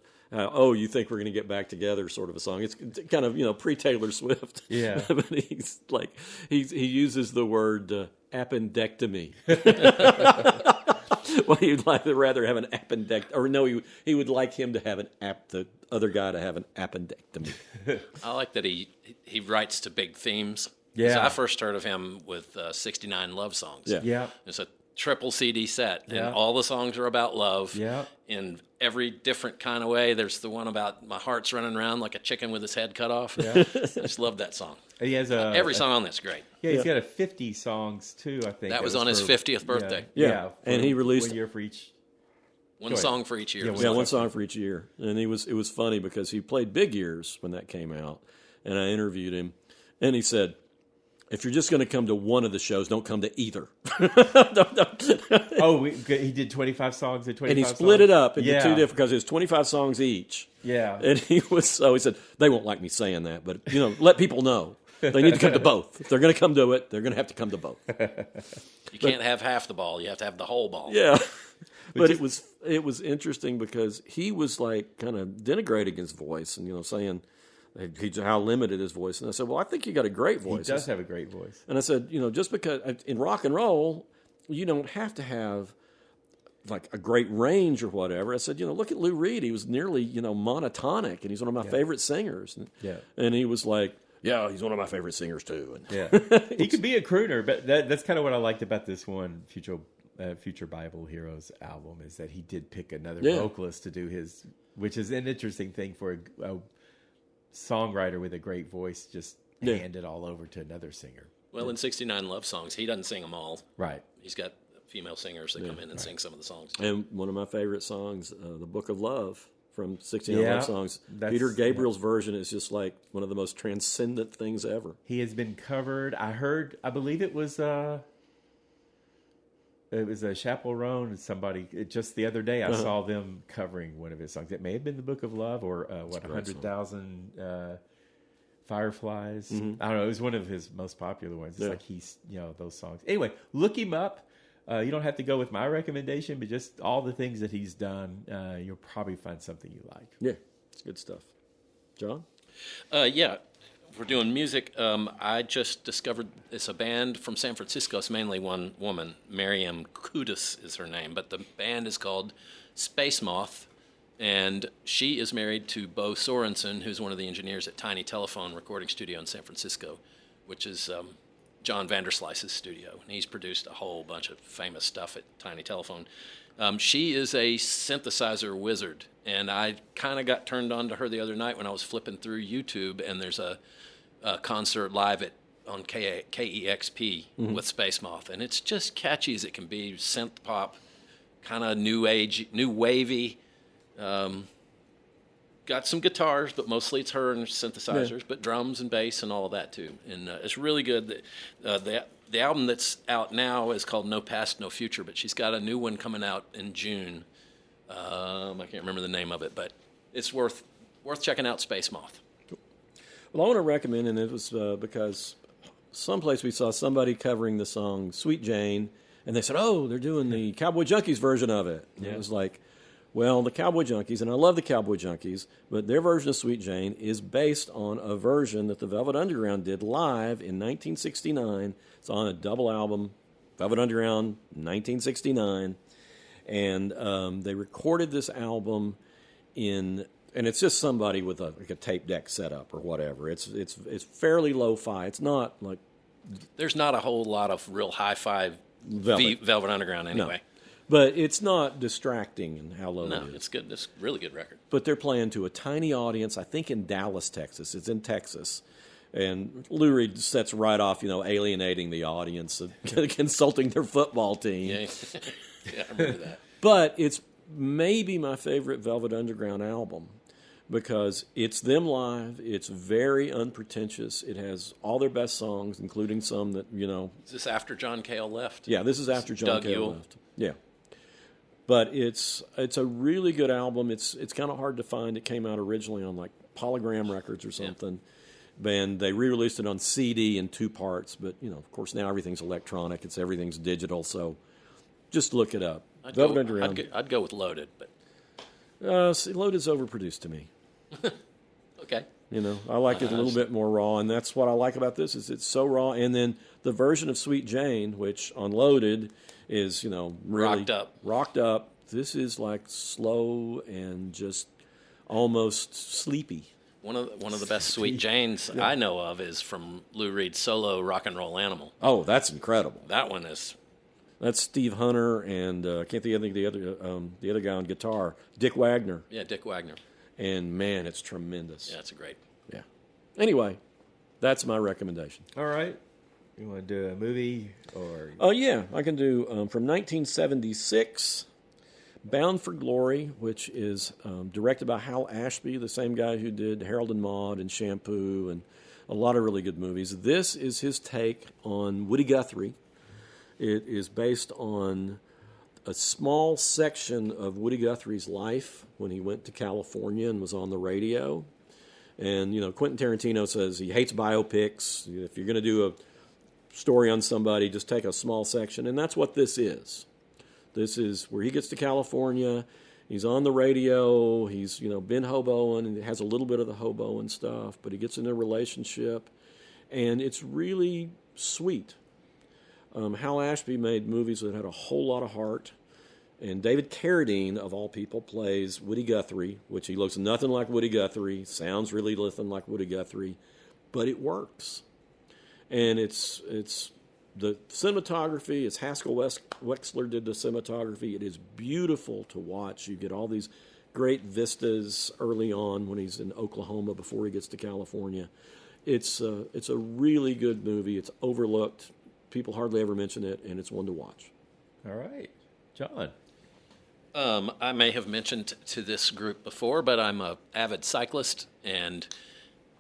think we're going to get back together, sort of a song. It's kind of pre Taylor Swift. Yeah, but he's like he uses the word appendectomy. Well, he'd rather have an appendectomy, or no, he would like him to have the other guy to have an appendectomy. I like that he writes to big themes. Yeah. So I first heard of him with 69 Love Songs. Yeah. It's a triple CD set, and Yeah. all the songs are about love. Yeah. In every different kind of way. There's the one about my heart's running around like a chicken with his head cut off. Yeah. I just love that song. And he has Every song on that's great. Yeah, he's got a 50 songs too, I think. That was on his 50th birthday. Yeah. And he released 1 year for each. One song for each year. Yeah, one song for each year. And it was funny because he played Big Years when that came out. And I interviewed him. And he said, if you're just going to come to one of the shows, don't come to either. He did 25 songs and 25 And he split it up into two Yeah. different, because it was 25 songs each. Yeah. And he said, they won't like me saying that, but, let people know. They need to come to both. If they're going to come to it, they're going to have to come to both. You can't have half the ball. You have to have the whole ball. Yeah. But it was interesting because he was like kind of denigrating his voice and, saying how limited his voice. And I said, well, I think you got a great voice. He does have a great voice. And I said, just because in rock and roll, you don't have to have like a great range or whatever. I said, look at Lou Reed. He was nearly, monotonic, and he's one of my favorite singers. And he was like, yeah, he's one of my favorite singers too. And He could be a crooner, but that's kind of what I liked about this one Future Bible Heroes album, is that he did pick another vocalist to do his, which is an interesting thing for a songwriter with a great voice, just hand it all over to another singer. Well, in 69 Love Songs, he doesn't sing them all. Right. He's got female singers that come in and sing some of the songs. And one of my favorite songs, The Book of Love from 16 Love Songs. Peter Gabriel's version is just like one of the most transcendent things ever. He has been covered. I believe it was a Chappell Roan and somebody. Just the other day, I saw them covering one of his songs. It may have been The Book of Love or 100,000 Fireflies. I don't know. It was one of his most popular ones. It's like he's, those songs. Anyway, look him up. You don't have to go with my recommendation, but just all the things that he's done, you'll probably find something you like. Yeah, it's good stuff. John? We're doing music. I just discovered it's a band from San Francisco. It's mainly one woman. Miriam Kudus is her name, but the band is called Space Moth, and she is married to Bo Sorensen, who's one of the engineers at Tiny Telephone recording studio in San Francisco, which is John Vanderslice's studio. And he's produced a whole bunch of famous stuff at Tiny Telephone. She is a synthesizer wizard, and I kind of got turned on to her the other night when I was flipping through YouTube, and there's a concert live on KEXP with Space Moth, and it's just catchy as it can be, synth pop, kind of new wavy. Got some guitars, but mostly it's her and synthesizers, but drums and bass and all of that too. And it's really good. The album that's out now is called No Past, No Future, but she's got a new one coming out in June. I can't remember the name of it, but it's worth checking out, Space Moth. Well, I want to recommend, and it was because someplace we saw somebody covering the song Sweet Jane, and they said, oh, they're doing the Cowboy Junkies version of it. And it was like, well, the Cowboy Junkies, and I love the Cowboy Junkies, but their version of Sweet Jane is based on a version that the Velvet Underground did live in 1969. It's on a double album, Velvet Underground, 1969. And they recorded this album and it's just somebody with a tape deck set up or whatever. It's fairly lo-fi. It's not like... There's not a whole lot of real hi-fi Velvet Underground anyway. No. But it's not distracting in how low it is. No, it's good. It's a really good record. But they're playing to a tiny audience, I think in Dallas, Texas. It's in Texas. And Lou Reed sets right off, alienating the audience, consulting their football team. Yeah, I remember that. But it's maybe my favorite Velvet Underground album because it's them live. It's very unpretentious. It has all their best songs, including some that, Is this after John Cale left? Yeah, this is after John Cale left. Yeah. But it's a really good album. It's kind of hard to find. It came out originally on like Polygram Records or something. Yeah. And they re-released it on CD in 2 parts. But, of course, now everything's electronic. Everything's digital. So just look it up. I'd go with Loaded. But Loaded's overproduced to me. Okay. I like it a little bit more raw. And that's what I like about this is it's so raw. And then the version of Sweet Jane, which on Loaded is, really rocked up. This is like slow and just almost sleepy. One of the best Sweet Janes I know of is from Lou Reed's solo Rock and Roll Animal. Oh, that's incredible. That one is. That's Steve Hunter and I can't think of the other guy on guitar, Dick Wagner. Yeah, Dick Wagner. And man, it's tremendous. Yeah, it's great. Yeah. Anyway, that's my recommendation. All right. You want to do a movie or? Oh, yeah. I can do from 1976, Bound for Glory, which is directed by Hal Ashby, the same guy who did Harold and Maude and Shampoo and a lot of really good movies. This is his take on Woody Guthrie. It is based on a small section of Woody Guthrie's life when he went to California and was on the radio. And, Quentin Tarantino says he hates biopics. If you're going to do a story on somebody, just take a small section, and that's what this is. This is where he gets to California, he's on the radio, he's been hoboing, and has a little bit of the hoboing stuff, but he gets in a relationship, and it's really sweet. Hal Ashby made movies that had a whole lot of heart, and David Carradine, of all people, plays Woody Guthrie, which he looks nothing like Woody Guthrie, sounds really nothing like Woody Guthrie, but it works. And it's the cinematography. It's Haskell Wexler did the cinematography. It is beautiful to watch. You get all these great vistas early on when he's in Oklahoma before he gets to California. It's a really good movie. It's overlooked. People hardly ever mention it, and it's one to watch. All right. John. I may have mentioned to this group before, but I'm a avid cyclist, and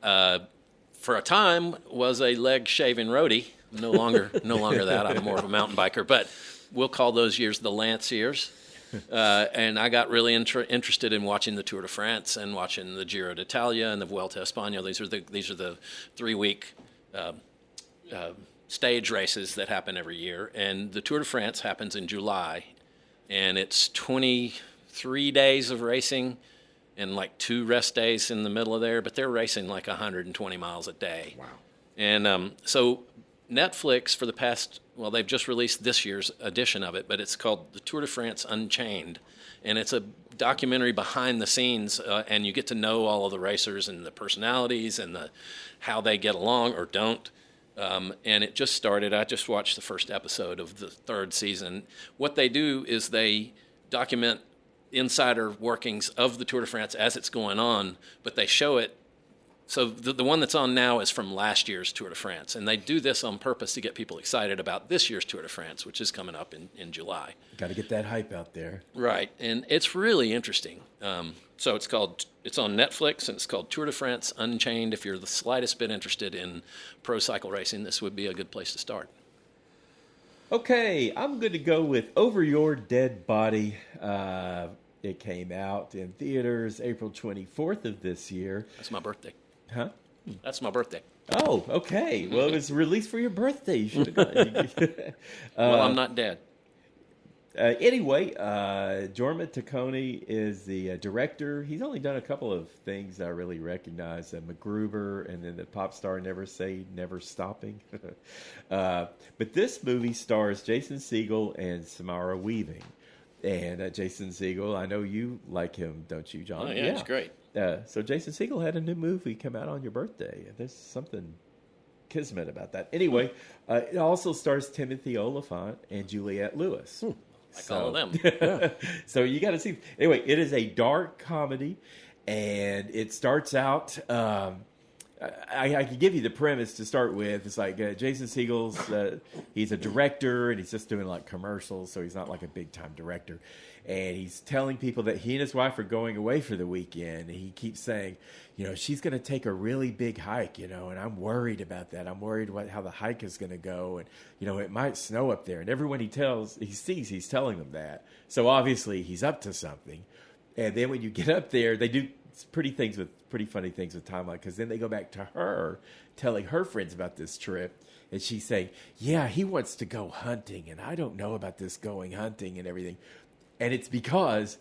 for a time was a leg shaving roadie. No longer that. I'm more of a mountain biker, but we'll call those years the Lance years. And I got really interested in watching the Tour de France and watching the Giro d'Italia and the Vuelta a España. These are the 3-week stage races that happen every year, and the Tour de France happens in July, and it's 23 days of racing and like 2 rest days in the middle of there, but they're racing like 120 miles a day. Wow. And so Netflix for the past, well, they've just released this year's edition of it, but it's called the Tour de France Unchained, and it's a documentary behind the scenes, and you get to know all of the racers and the personalities and how they get along or don't. And it just started. I just watched the first episode of the 3rd season. What they do is they document insider workings of the Tour de France as it's going on, but they show it. So the one that's on now is from last year's Tour de France, and they do this on purpose to get people excited about this year's Tour de France, which is coming up in July. Got to get that hype out there. Right, and it's really interesting. So it's on Netflix, and it's called Tour de France Unchained. If you're the slightest bit interested in pro cycle racing, this would be a good place to start. Okay, I'm going to go with Over Your Dead Body. It came out in theaters April 24th of this year. That's my birthday. Huh? That's my birthday. Oh, okay. Well, it was released for your birthday. You should have gone. Well, I'm not dead. Anyway, Jorma Taccone is the director. He's only done a couple of things I really recognize. MacGruber and then the pop star Never Say Never Stopping. But this movie stars Jason Segel and Samara Weaving. And Jason Segel, I know you like him, don't you, John? Oh, yeah, he's great. So Jason Segel had a new movie come out on your birthday. There's something kismet about that. Anyway, it also stars Timothy Olyphant and Juliette Lewis. Like all of them. So you got to see. Anyway, it is a dark comedy, and it starts out. I can give you the premise to start with. It's like Jason Segel's, he's a director, and he's just doing like commercials, so he's not like a big time director. And he's telling people that he and his wife are going away for the weekend. And he keeps saying, she's going to take a really big hike, and I'm worried about that. I'm worried about how the hike is going to go, and it might snow up there. And everyone he sees, he's telling them that. So obviously he's up to something. And then when you get up there, they do pretty funny things with timeline, because then they go back to her telling her friends about this trip, and she's saying, yeah, he wants to go hunting, and I don't know about this going hunting and everything. And it's because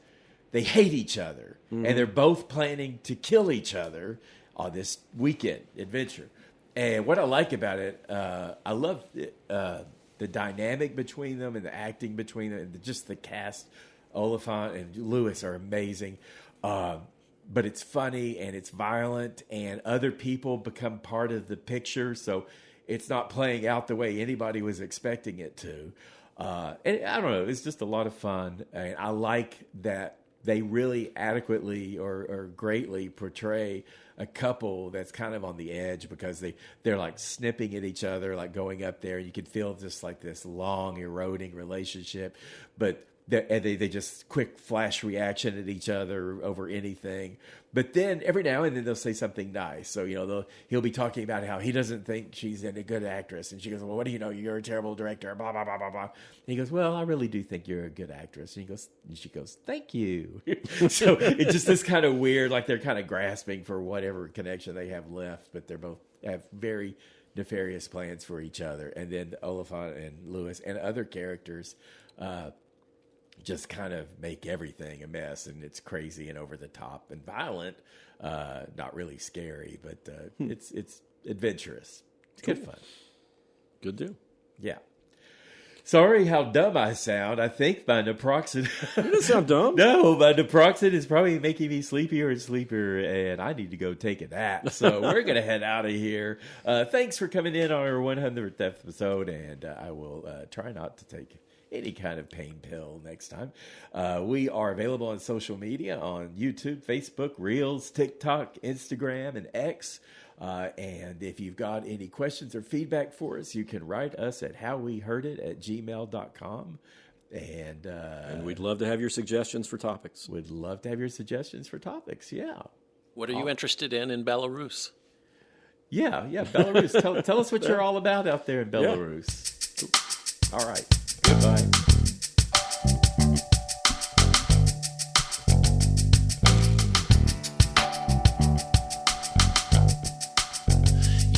they hate each other, and they're both planning to kill each other on this weekend adventure. And what I like about it, I love the dynamic between them and the acting between them, and just the cast. Oliphant and Lewis are amazing. But it's funny and it's violent, and other people become part of the picture, so it's not playing out the way anybody was expecting it to. And I don't know, it's just a lot of fun, and I like that they really adequately or greatly portray a couple that's kind of on the edge, because they're like snipping at each other, like going up there. You can feel just like this long eroding relationship, but they just quick flash reaction at each other over anything. But then every now and then they'll say something nice. So, he'll be talking about how he doesn't think she's a good actress. And she goes, well, what do you know? You're a terrible director, blah, blah, blah, blah, blah. And he goes, well, I really do think you're a good actress. And she goes, thank you. So it's just this kind of weird, like they're kind of grasping for whatever connection they have left, but they're both have very nefarious plans for each other. And then Oliphant and Lewis and other characters, just kind of make everything a mess, and it's crazy and over the top and violent. Not really scary, but it's adventurous. It's good fun. Good deal. Yeah. Sorry how dumb I sound. I think my naproxen... You don't sound dumb. No, my naproxen is probably making me sleepier and sleepier, and I need to go take a nap. So we're going to head out of here. Thanks for coming in on our 100th episode, and I will try not to take any kind of pain pill next time. We are available on social media on YouTube, Facebook, Reels, TikTok, Instagram, and X. And if you've got any questions or feedback for us, you can write us at howweheardit@gmail.com. And we'd love to have your suggestions for topics. Would love to have your suggestions for topics. Yeah. What are you interested in Belarus? Yeah, Belarus. Tell us what you're all about out there in Belarus. Yeah. All right. Goodbye.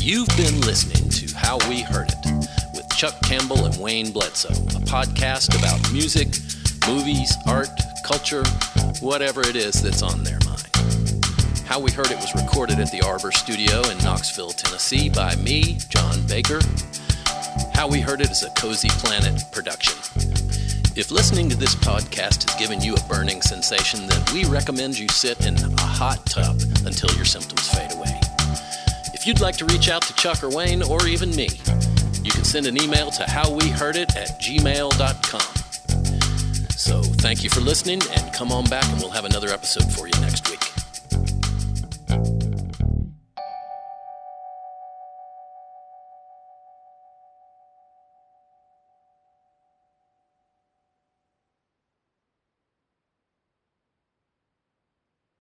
You've been listening to How We Heard It with Chuck Campbell and Wayne Bledsoe, a podcast about music, movies, art, culture, whatever it is that's on their mind. How We Heard It was recorded at the Arbor Studio in Knoxville, Tennessee by me, John Baker. How We Heard It is a Cozy Planet production. If listening to this podcast has given you a burning sensation, then we recommend you sit in a hot tub until your symptoms fade away. If you'd like to reach out to Chuck or Wayne or even me, you can send an email to howweheardit@gmail.com. So thank you for listening, and come on back and we'll have another episode for you next week.